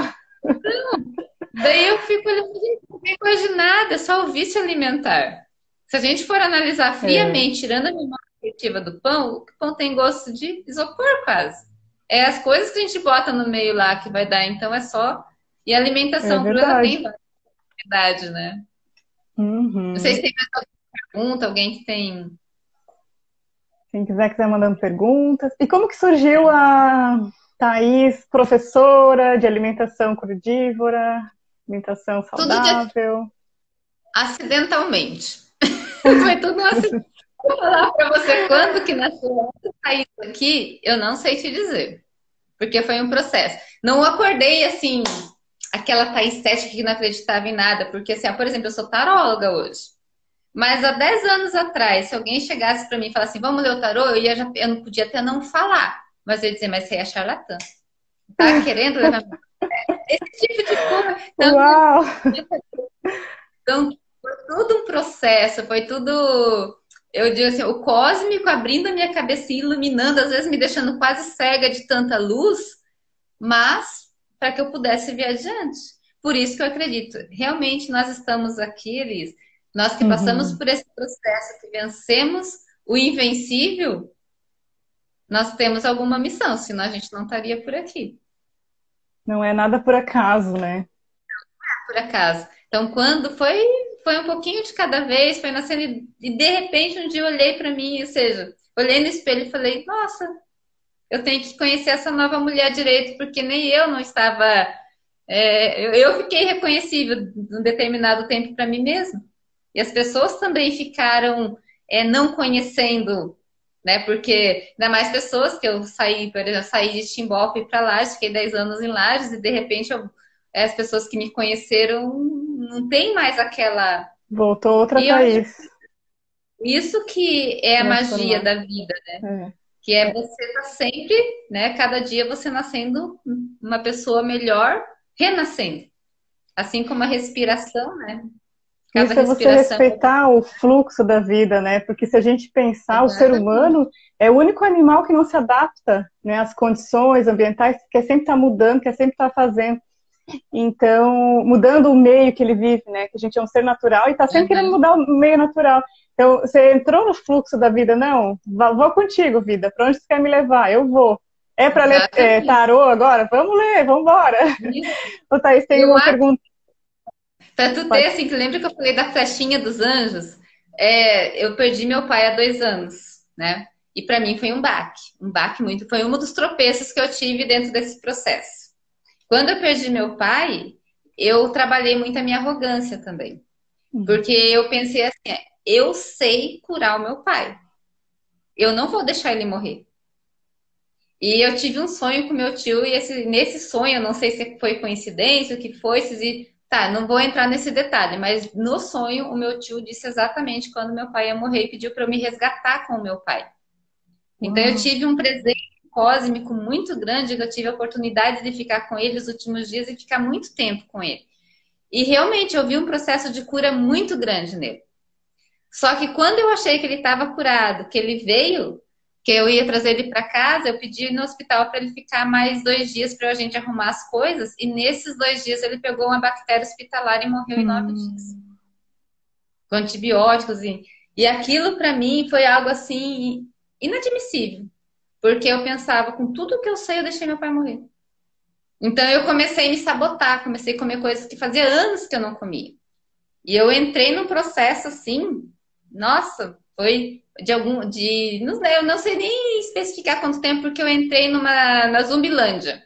Daí eu fico olhando, gente, não tem coisa de nada, é só o vício alimentar. Se a gente for analisar É, friamente, tirando a memória afetiva do pão, o pão tem gosto de isopor quase. É as coisas que a gente bota no meio lá que vai dar, então é só. E a é alimentação crua verdade. tem variedade, né? Não sei se Uhum. tem mais alguma pergunta, alguém que tem. Quem quiser mandando perguntas. E como que surgiu a Thaís, professora de alimentação crudívora, alimentação Tudo saudável? acidentalmente. Foi tudo assim. Vou falar para você quando que nasceu isso aqui, eu não sei te dizer. Porque foi um processo. Não acordei assim, aquela Thaís estética que não acreditava em nada. Porque, assim, por exemplo, eu sou taróloga hoje. Mas há 10 anos atrás, se alguém chegasse para mim e falasse assim, vamos ler o tarô, eu não podia até não falar. Mas eu ia dizer, mas você é charlatã. Tá querendo levar esse tipo de coisa. Uau! Então, foi tudo um processo, foi tudo, eu digo assim, o cósmico abrindo a minha cabeça e iluminando, às vezes me deixando quase cega de tanta luz, mas para que eu pudesse vir adiante. Por isso que eu acredito, realmente nós estamos aqui, Elis, nós que passamos Uhum. por esse processo, que vencemos o invencível, nós temos alguma missão, senão a gente não estaria por aqui. Não é nada por acaso, né? Por acaso. Então, quando foi um pouquinho de cada vez, foi nascendo e de repente um dia eu olhei para mim, ou seja, olhei no espelho e falei, nossa, eu tenho que conhecer essa nova mulher direito, porque nem eu não estava, eu fiquei reconhecível num determinado tempo para mim mesma. E as pessoas também ficaram não conhecendo, né? Porque ainda mais pessoas que eu saí, por exemplo, saí de Timbó, fui para Lages, fiquei 10 anos em Lages e de repente as pessoas que me conheceram não tem mais aquela. Voltou outra E eu acho Thaís. isso que é a magia Transformar. da vida, É. que é você estar sempre, né? Cada dia você nascendo uma pessoa melhor, renascendo. Assim como a respiração, né? Cada Isso é você respiração. respeitar o fluxo da vida, né? Porque se a gente pensar, o ser Exatamente. humano é o único animal que não se adapta, né, às condições ambientais, que quer sempre estar mudando, quer sempre estar fazendo. Então, mudando o meio que ele vive, né? Que a gente é um ser natural e está sempre querendo Uhum. mudar o meio natural. Então, você entrou no fluxo da vida, não? Vou contigo, vida. Para onde você quer me levar? Eu vou. É para ler Exatamente. tarô agora? Vamos ler, vamos embora. Isso. Ô, Thaís, tem Eu uma acho, pergunta. para tu ter, Pode. assim, que lembra que eu falei da flechinha dos anjos? Eu perdi meu pai há 2 anos, né? E para mim foi um baque muito, foi um dos tropeços que eu tive dentro desse processo. Quando eu perdi meu pai, eu trabalhei muito a minha arrogância também. Porque eu pensei assim, eu sei curar o meu pai. Eu não vou deixar ele morrer. E eu tive um sonho com meu tio, e nesse sonho, eu não sei se foi coincidência, o que foi, tá, não vou entrar nesse detalhe, mas no sonho, o meu tio disse exatamente quando meu pai ia morrer e pediu para eu me resgatar com o meu pai. Então, eu Uau. tive um presente cósmico muito grande, que eu tive a oportunidade de ficar com ele os últimos dias e ficar muito tempo com ele. E realmente, eu vi um processo de cura muito grande nele. Só que quando eu achei que ele estava curado, que ele veio, que eu ia trazer ele para casa, eu pedi no hospital para ele ficar mais 2 dias para a gente arrumar as coisas. E nesses 2 dias ele pegou uma bactéria hospitalar e morreu em 9 dias. Hum. Com antibióticos. E aquilo para mim foi algo assim inadmissível. Porque eu pensava, com tudo que eu sei, eu deixei meu pai morrer. Então eu comecei a me sabotar, comecei a comer coisas que fazia anos que eu não comia. E eu entrei num processo assim, nossa, foi não, eu não sei nem especificar quanto tempo, porque eu entrei na Zumbilândia.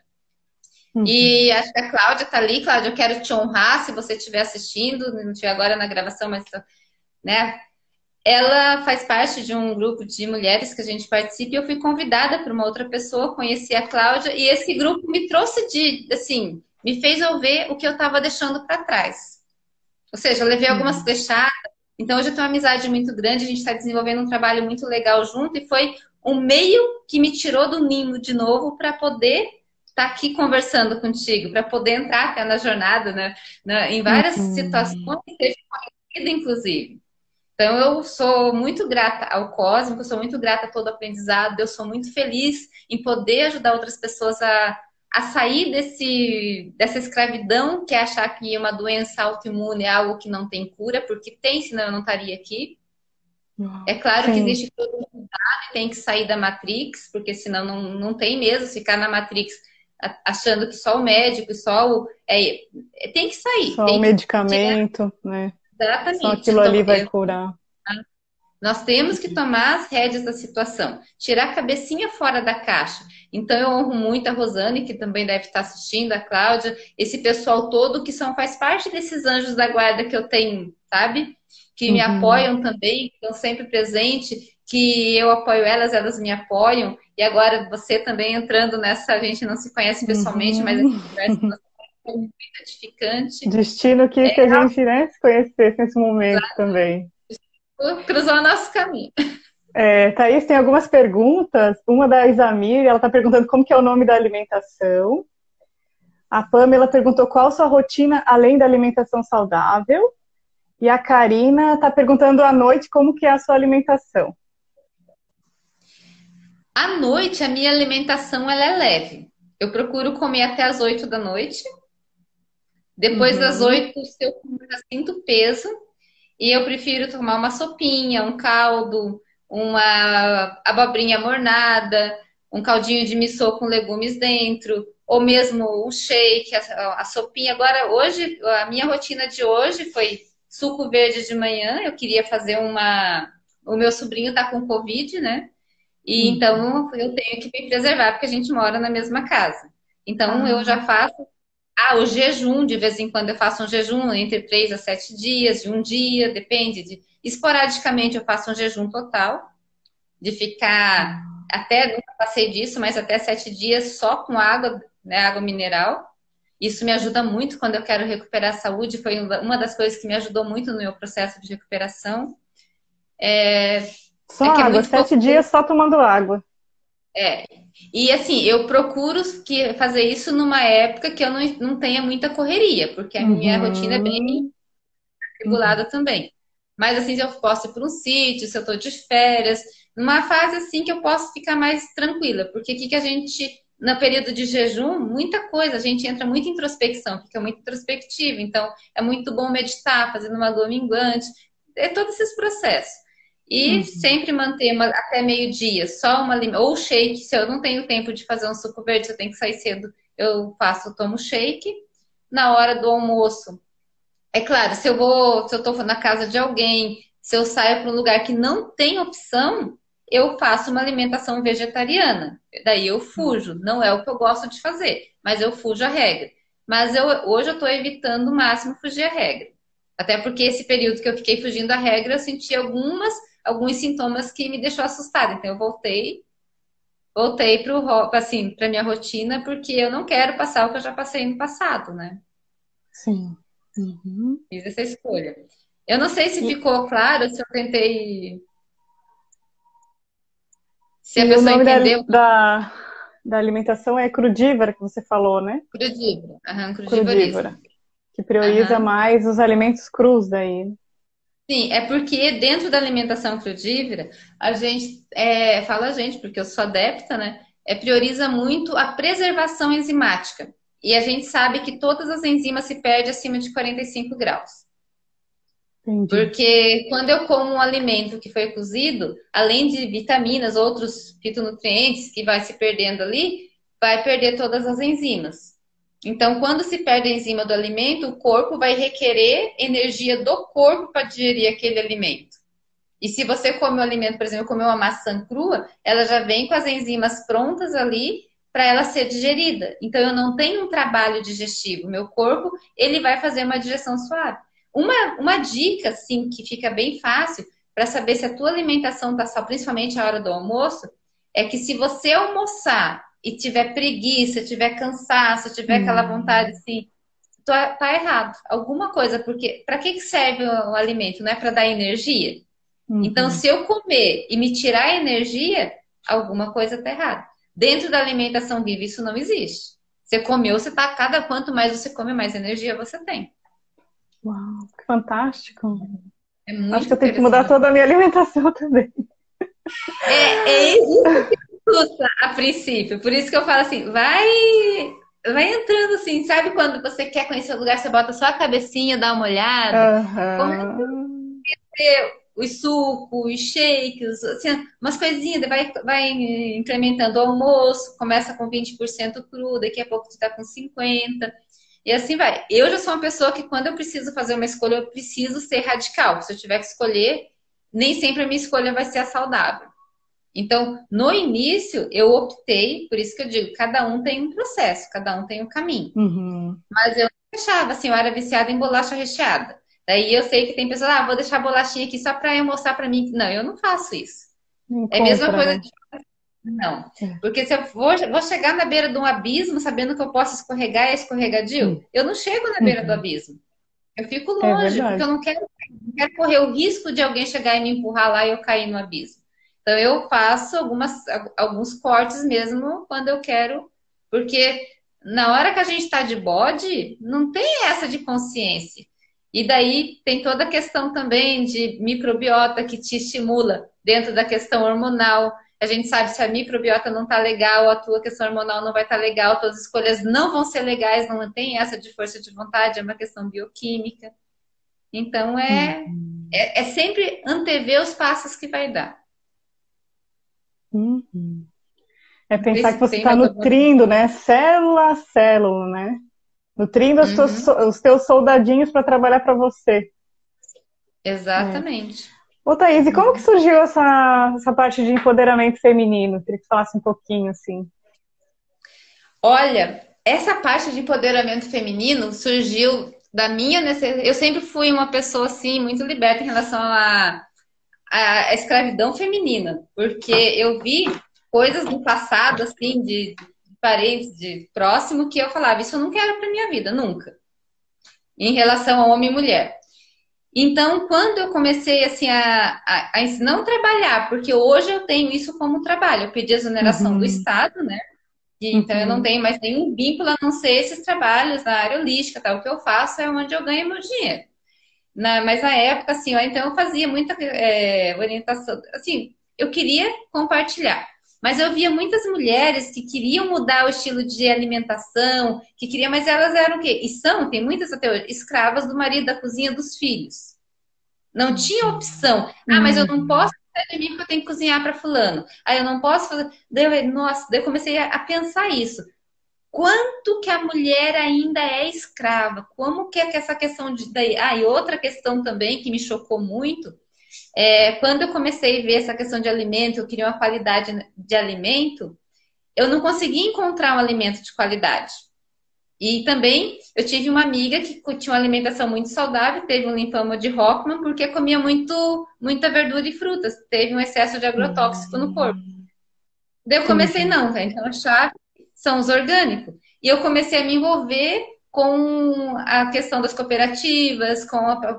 Uhum. E acho que a Cláudia tá ali. Cláudia, eu quero te honrar se você estiver assistindo, não estiver agora na gravação, mas, né? Ela faz parte de um grupo de mulheres que a gente participa e eu fui convidada por uma outra pessoa, conheci a Cláudia, e esse grupo me trouxe assim, me fez eu ver o que eu estava deixando para trás. Ou seja, eu levei algumas Uhum. flechadas. Então, hoje eu tenho uma amizade muito grande, a gente está desenvolvendo um trabalho muito legal junto, e foi um meio que me tirou do ninho de novo para poder estar aqui conversando contigo, para poder entrar até na jornada, né, em várias situações, Uhum. seja conhecida, inclusive. Então, eu sou muito grata ao Cósmico, eu sou muito grata a todo o aprendizado, eu sou muito feliz em poder ajudar outras pessoas a sair dessa escravidão, que é achar que uma doença autoimune é algo que não tem cura, porque tem, senão eu não estaria aqui. É claro que Sim, existe todo um cuidado, tem que sair da Matrix, porque senão não tem mesmo, ficar na Matrix achando que só o médico e só tem que sair, só o tem que tirar medicamento, né? Só exatamente. aquilo ali vai curar. Nós temos que tomar as rédeas da situação, tirar a cabecinha fora da caixa. Então, eu honro muito a Rosane, que também deve estar assistindo, a Cláudia, esse pessoal todo que faz parte desses anjos da guarda que eu tenho, sabe? Que me apoiam também, que estão sempre presentes, que eu apoio elas, elas me apoiam. E agora você também entrando nessa, a gente não se conhece pessoalmente, mas a conversa foi muito gratificante. Destino que a gente, né, se conhecesse nesse momento também. Cruzou o nosso caminho. Thaís, tem algumas perguntas. Uma da Isamir, ela está perguntando como que é o nome da alimentação. A Pamela perguntou qual a sua rotina além da alimentação saudável. E a Karina está perguntando à noite como que é a sua alimentação. À noite, a minha alimentação ela é leve. Eu procuro comer até as 8 da noite. Depois das 8, se eu comer, eu sinto peso. E eu prefiro tomar uma sopinha, um caldo, uma abobrinha mornada, um caldinho de missô com legumes dentro, ou mesmo um shake, a sopinha. Agora, hoje, a minha rotina de hoje foi suco verde de manhã. Eu queria fazer uma... O meu sobrinho tá com Covid, né? E então eu tenho que me preservar, porque a gente mora na mesma casa. Então eu já faço o jejum, de vez em quando eu faço um jejum entre 3 a 7 dias, de um dia, depende. Esporadicamente eu faço um jejum total, de ficar até, nunca passei disso, mas até 7 dias só com água, né, água mineral. Isso me ajuda muito quando eu quero recuperar a saúde, foi uma das coisas que me ajudou muito no meu processo de recuperação. Só água, 7 dias só tomando água. E assim, eu procuro fazer isso numa época que eu não tenha muita correria, porque a minha rotina é bem regulada também. Mas assim, se eu posso ir para um sítio, se eu estou de férias, numa fase assim que eu posso ficar mais tranquila, porque o que a gente, no período de jejum, muita coisa, a gente entra muito em introspecção, fica muito introspectivo, então é muito bom meditar, fazendo uma lua minguante, todos esses processos. E sempre manter até meio-dia, só ou shake, se eu não tenho tempo de fazer um suco verde, se eu tenho que sair cedo, eu tomo shake. Na hora do almoço, é claro, se eu tô na casa de alguém, se eu saio para um lugar que não tem opção, eu faço uma alimentação vegetariana. Daí eu fujo, não é o que eu gosto de fazer, mas eu fujo a regra. Mas hoje eu estou evitando o máximo fugir a regra. Até porque esse período que eu fiquei fugindo a regra, eu senti alguns sintomas que me deixou assustada. Então eu voltei para minha rotina, porque eu não quero passar o que eu já passei no passado, né? Sim. Fiz essa escolha. Eu não sei se ficou claro, se eu tentei. Se a pessoa entendeu. Da alimentação é crudívora, que você falou, né? Crudívora. Crudívora. Que prioriza mais os alimentos crus daí. Sim, é porque dentro da alimentação crudívora, a gente, porque eu sou adepta, né? Prioriza muito a preservação enzimática. E a gente sabe que todas as enzimas se perdem acima de 45 graus. Entendi. Porque quando eu como um alimento que foi cozido, além de vitaminas, outros fitonutrientes que vai se perdendo ali, vai perder todas as enzimas. Então, quando se perde a enzima do alimento, o corpo vai requerer energia do corpo para digerir aquele alimento. E se você come o alimento, por exemplo, comer uma maçã crua, ela já vem com as enzimas prontas ali para ela ser digerida. Então, eu não tenho um trabalho digestivo. Meu corpo, ele vai fazer uma digestão suave. Uma dica, assim, que fica bem fácil para saber se a tua alimentação está só, principalmente a hora do almoço, é que se você almoçar e tiver preguiça, tiver cansaço, tiver aquela vontade assim, tá errado. Alguma coisa, porque para que serve o alimento? Não é para dar energia? Então, se eu comer e me tirar a energia, alguma coisa tá errada. Dentro da alimentação viva, isso não existe. Você comeu, quanto mais você come, mais energia você tem. Uau, que fantástico. É muito Acho que eu tenho que mudar toda a minha alimentação também. Isso que a princípio. Por isso que eu falo assim, vai entrando assim, sabe quando você quer conhecer o lugar, você bota só a cabecinha, dá uma olhada, começa a conhecer os sucos, os shakes, assim, umas coisinhas, vai incrementando o almoço, começa com 20% cru, daqui a pouco tu tá com 50%, e assim vai. Eu já sou uma pessoa que quando eu preciso fazer uma escolha, eu preciso ser radical. Se eu tiver que escolher, nem sempre a minha escolha vai ser a saudável. Então, no início, eu optei, por isso que eu digo, cada um tem um processo, cada um tem um caminho. Uhum. Mas eu não deixava, assim, eu era viciada em bolacha recheada. Daí eu sei que tem pessoas, vou deixar a bolachinha aqui só para eu mostrar para mim. Não, eu não faço isso. É a mesma Encontra, coisa né? de... Não. É. Porque se eu vou chegar na beira de um abismo sabendo que eu posso escorregar e é escorregadio, eu não chego na beira do Uhum. abismo. Eu fico É longe, porque eu verdade. não quero correr o risco de alguém chegar e me empurrar lá e eu cair no abismo. Então eu faço alguns cortes mesmo quando eu quero, porque na hora que a gente está de bode, não tem essa de consciência. E daí tem toda a questão também de microbiota que te estimula dentro da questão hormonal. A gente sabe se a microbiota não está legal, a tua questão hormonal não vai estar legal, tuas escolhas não vão ser legais, não tem essa de força de vontade, é uma questão bioquímica. Então Uhum. é sempre antever os passos que vai dar. Uhum. É Não sei pensar que se você tem está mais alguma. nutrindo, né? Célula a célula, né? Nutrindo Uhum, os teus soldadinhos para trabalhar para você. É. exatamente. Ô, Thaís, e como que Uhum. surgiu essa parte de empoderamento feminino? Queria que você falasse um pouquinho, assim. Olha, essa parte de empoderamento feminino surgiu da minha necessidade. Eu sempre fui uma pessoa assim muito liberta em relação à escravidão feminina, porque eu vi coisas do passado assim de parentes de próximo que eu falava, isso eu não quero para minha vida, nunca. Em relação a homem e mulher. Então, quando eu comecei assim a não trabalhar, porque hoje eu tenho isso como trabalho, eu pedi a exoneração do Uhum, Estado, né? E, então eu não uhum, tenho mais nenhum vínculo a não ser esses trabalhos na área holística, tá? O que eu faço é onde eu ganho meu dinheiro. Mas na época, assim, então eu fazia muita orientação, assim, eu queria compartilhar. Mas eu via muitas mulheres que queriam mudar o estilo de alimentação, que queriam, mas elas eram o quê? E são, tem muitas até hoje, escravas do marido, da cozinha, dos filhos. Não tinha opção. Mas eu não posso uhum, fazer de mim porque eu tenho que cozinhar para fulano. Eu não posso fazer. Nossa, daí eu comecei a pensar isso. Quanto que a mulher ainda é escrava? Como que é que essa questão de. Daí... e outra questão também que me chocou muito é quando eu comecei a ver essa questão de alimento, eu queria uma qualidade de alimento, eu não conseguia encontrar um alimento de qualidade. E também eu tive uma amiga que tinha uma alimentação muito saudável, teve um linfoma de Hoffmann porque comia muita verdura e frutas, teve um excesso de agrotóxico no corpo. uhum. Daí eu comecei, Entendi. não, tá? Então a chave são os orgânicos. E eu comecei a me envolver com a questão das cooperativas,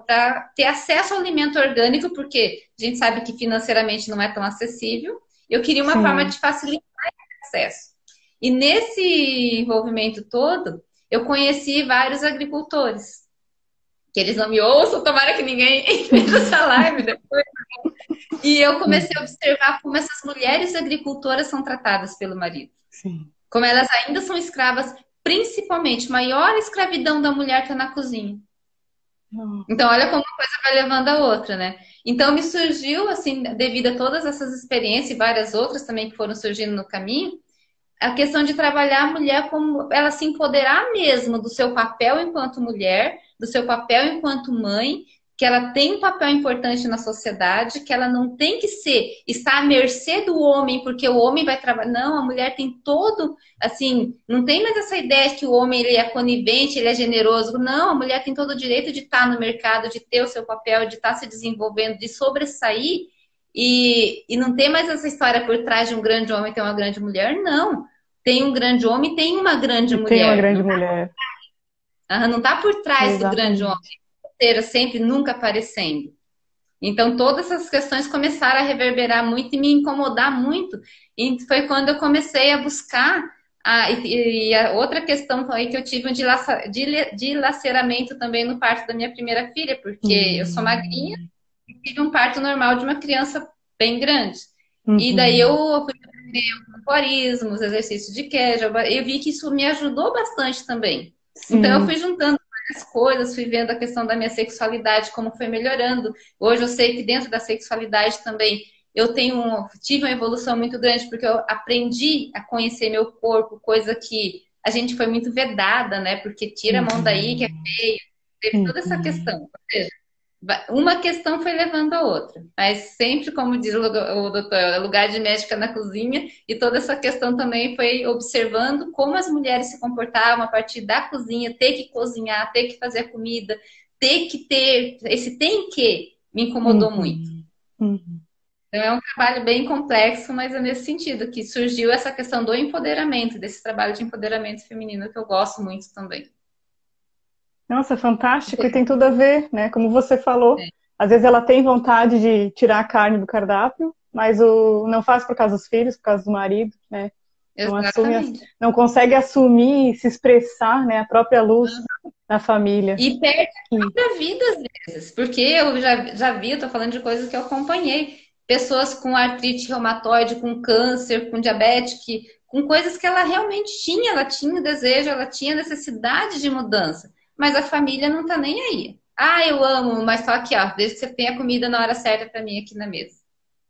para ter acesso ao alimento orgânico, porque a gente sabe que financeiramente não é tão acessível. Eu queria uma forma Sim. de facilitar esse acesso. E nesse envolvimento todo, eu conheci vários agricultores. Que eles não me ouçam, tomara que ninguém veja essa live depois. E eu comecei a Uhum, observar como essas mulheres agricultoras são tratadas pelo marido. sim. Como elas ainda são escravas, principalmente, maior escravidão da mulher está na cozinha. Oh, Então, olha como uma coisa vai levando a outra, né? Então, me surgiu, assim, devido a todas essas experiências e várias outras também que foram surgindo no caminho, a questão de trabalhar a mulher como ela se empoderar mesmo do seu papel enquanto mulher, do seu papel enquanto mãe, que ela tem um papel importante na sociedade, que ela não tem que estar à mercê do homem, porque o homem vai trabalhar. Não, a mulher tem todo, assim, não tem mais essa ideia que o homem ele é conivente, ele é generoso. Não, a mulher tem todo o direito de estar no mercado, de ter o seu papel, de estar se desenvolvendo, de sobressair. E não tem mais essa história por trás de um grande homem ter uma grande mulher, não. Tem um grande homem, tem uma grande e tem uma mulher. grande mulher. Não tá por trás do grande homem, Exatamente. sempre nunca aparecendo. Então, todas essas questões começaram a reverberar muito e me incomodar muito. E foi quando eu comecei a buscar. E a outra questão aí que eu tive um dilaceramento também no parto da minha primeira filha, porque eu sou magrinha Uhum, e tive um parto normal de uma criança bem grande. E daí eu uhum, fui aprender o corporismo, os exercícios de Kegel, eu vi que isso me ajudou bastante também. Então eu sim. fui juntando várias coisas, fui vendo a questão da minha sexualidade, como foi melhorando. Hoje eu sei que dentro da sexualidade também tive uma evolução muito grande, porque eu aprendi a conhecer meu corpo, coisa que a gente foi muito vedada, né? Porque tira a mão daí, que é Uhum, feio. Teve toda essa uhum, questão. Uma questão foi levando a outra, mas sempre, como diz o doutor, lugar de médica na cozinha, e toda essa questão também foi observando como as mulheres se comportavam a partir da cozinha, ter que cozinhar, ter que fazer comida, ter que ter, esse tem que me incomodou muito. Uhum. Então é um trabalho bem complexo, mas é nesse sentido que surgiu essa questão do empoderamento, desse trabalho de empoderamento feminino que eu gosto muito também. Nossa, fantástico, e tem tudo a ver, né? Como você falou, às vezes ela tem vontade de tirar a carne do cardápio, mas não faz por causa dos filhos, por causa do marido, né? Não assume, não consegue assumir, se expressar, né? A própria luz da família. E perde a própria vida às vezes, porque eu já vi, eu tô falando de coisas que eu acompanhei, pessoas com artrite reumatoide, com câncer, com diabetes, com coisas que ela realmente tinha, ela tinha desejo, ela tinha necessidade de mudança. Mas a família não tá nem aí. Ah, eu amo, mas só aqui, ó, desde que você tenha comida na hora certa para mim aqui na mesa.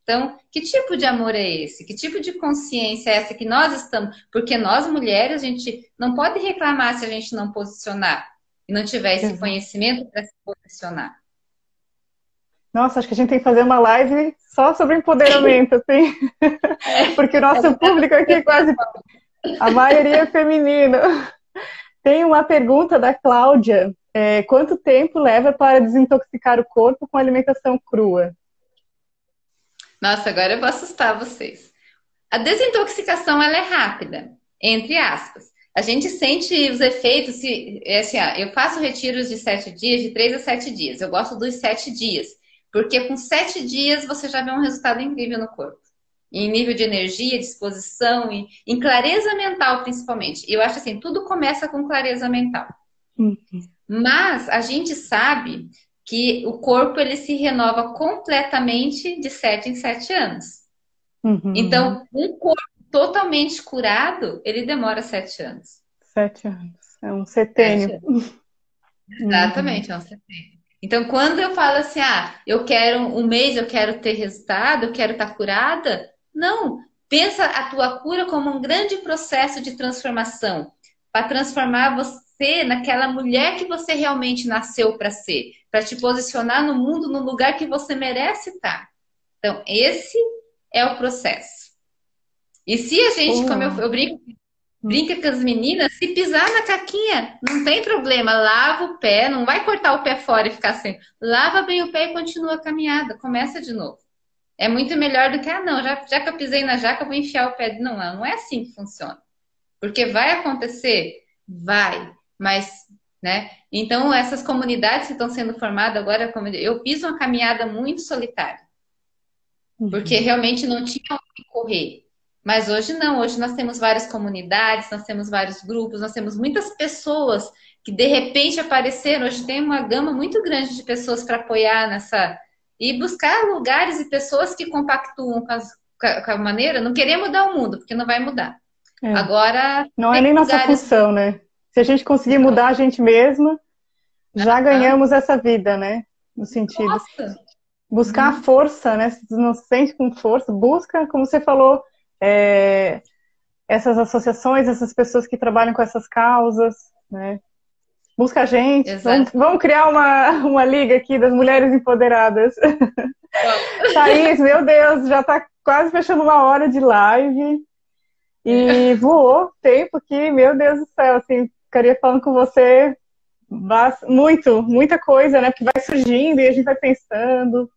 Então, que tipo de amor é esse? Que tipo de consciência é essa que nós estamos? Porque nós, mulheres, a gente não pode reclamar se a gente não posicionar e não tiver esse conhecimento para se posicionar. Nossa, acho que a gente tem que fazer uma live só sobre empoderamento, assim. Porque o nosso público aqui quase a maioria é feminino. Tem uma pergunta da Cláudia. Quanto tempo leva para desintoxicar o corpo com alimentação crua? Nossa, agora eu vou assustar vocês. A desintoxicação, ela é rápida, entre aspas. A gente sente os efeitos, assim, eu faço retiros de 7 dias, de 3 a 7 dias. Eu gosto dos 7 dias, porque com 7 dias você já vê um resultado incrível no corpo. Em nível de energia, disposição, em clareza mental, principalmente. Eu acho assim, tudo começa com clareza mental. Mas a gente sabe que o corpo ele se renova completamente de 7 em 7 anos. Então, um corpo totalmente curado, ele demora 7 anos. 7 anos. É um setênio. Exatamente, é um setênio. Então, quando eu falo assim, eu quero um mês, eu quero ter resultado, eu quero estar curada, não. Pensa a tua cura como um grande processo de transformação, para transformar você naquela mulher que você realmente nasceu para ser, para te posicionar no mundo, no lugar que você merece estar. Então, esse é o processo. E se a gente, como eu brinca com as meninas, se pisar na caquinha, não tem problema, lava o pé, não vai cortar o pé fora e ficar assim. Lava bem o pé e continua a caminhada, começa de novo. É muito melhor do que, não, já que eu pisei na jaca, eu vou enfiar o pé. Não é assim que funciona. Porque vai acontecer? Vai, mas, né? Então, essas comunidades que estão sendo formadas agora, eu fiz uma caminhada muito solitária. Porque realmente não tinha onde correr. Mas hoje não, hoje nós temos várias comunidades, nós temos vários grupos, nós temos muitas pessoas que de repente apareceram. Hoje tem uma gama muito grande de pessoas para apoiar nessa. E buscar lugares e pessoas que compactuam com a maneira. Não querer mudar o mundo, porque não vai mudar. Agora. Não é nem nossa função, né? Se a gente conseguir mudar a gente mesma, já ganhamos essa vida, né? No sentido. Nossa. Buscar a força, né? Se não se sente com força, busca, como você falou. Essas associações, essas pessoas que trabalham com essas causas, né? Busca a gente. Vamos criar uma liga aqui das mulheres empoderadas. Thaís, meu Deus, já está quase fechando uma hora de live. E voou o tempo aqui, meu Deus do céu, assim, ficaria falando com você muita coisa, né? Porque vai surgindo e a gente vai pensando.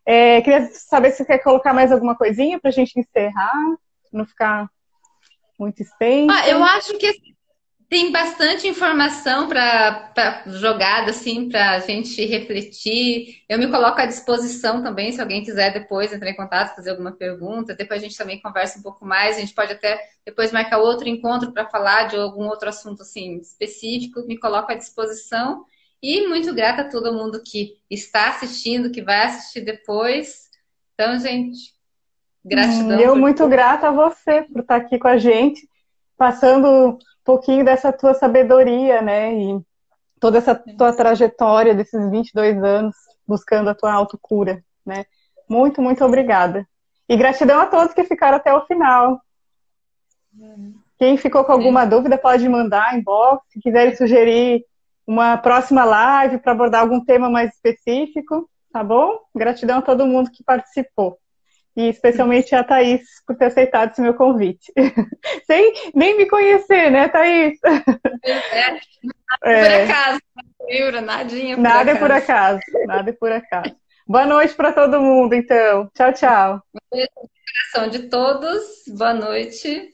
Queria saber se você quer colocar mais alguma coisinha para a gente encerrar. Não ficar muito extenso. Eu acho que tem bastante informação para jogada, assim, para a gente refletir. Eu me coloco à disposição também, se alguém quiser depois entrar em contato, fazer alguma pergunta. Depois a gente também conversa um pouco mais. A gente pode até depois marcar outro encontro para falar de algum outro assunto assim, específico. Me coloco à disposição. E muito grata a todo mundo que está assistindo, que vai assistir depois. Então, gente, gratidão. Eu muito grata a você por estar aqui com a gente, passando um pouquinho dessa tua sabedoria, né? E toda essa tua trajetória desses 22 anos, buscando a tua autocura, né? Muito, muito obrigada. E gratidão a todos que ficaram até o final. Quem ficou com alguma dúvida pode mandar inbox, se quiserem sugerir uma próxima live para abordar algum tema mais específico, tá bom? Gratidão a todo mundo que participou. E especialmente a Thaís por ter aceitado esse meu convite. Sem nem me conhecer, né, Thaís? Por acaso, Eura, nadinha por Nada é acaso. por acaso, nada é por acaso. Boa noite para todo mundo, então. Tchau, tchau. Beijo no coração de todos. Boa noite.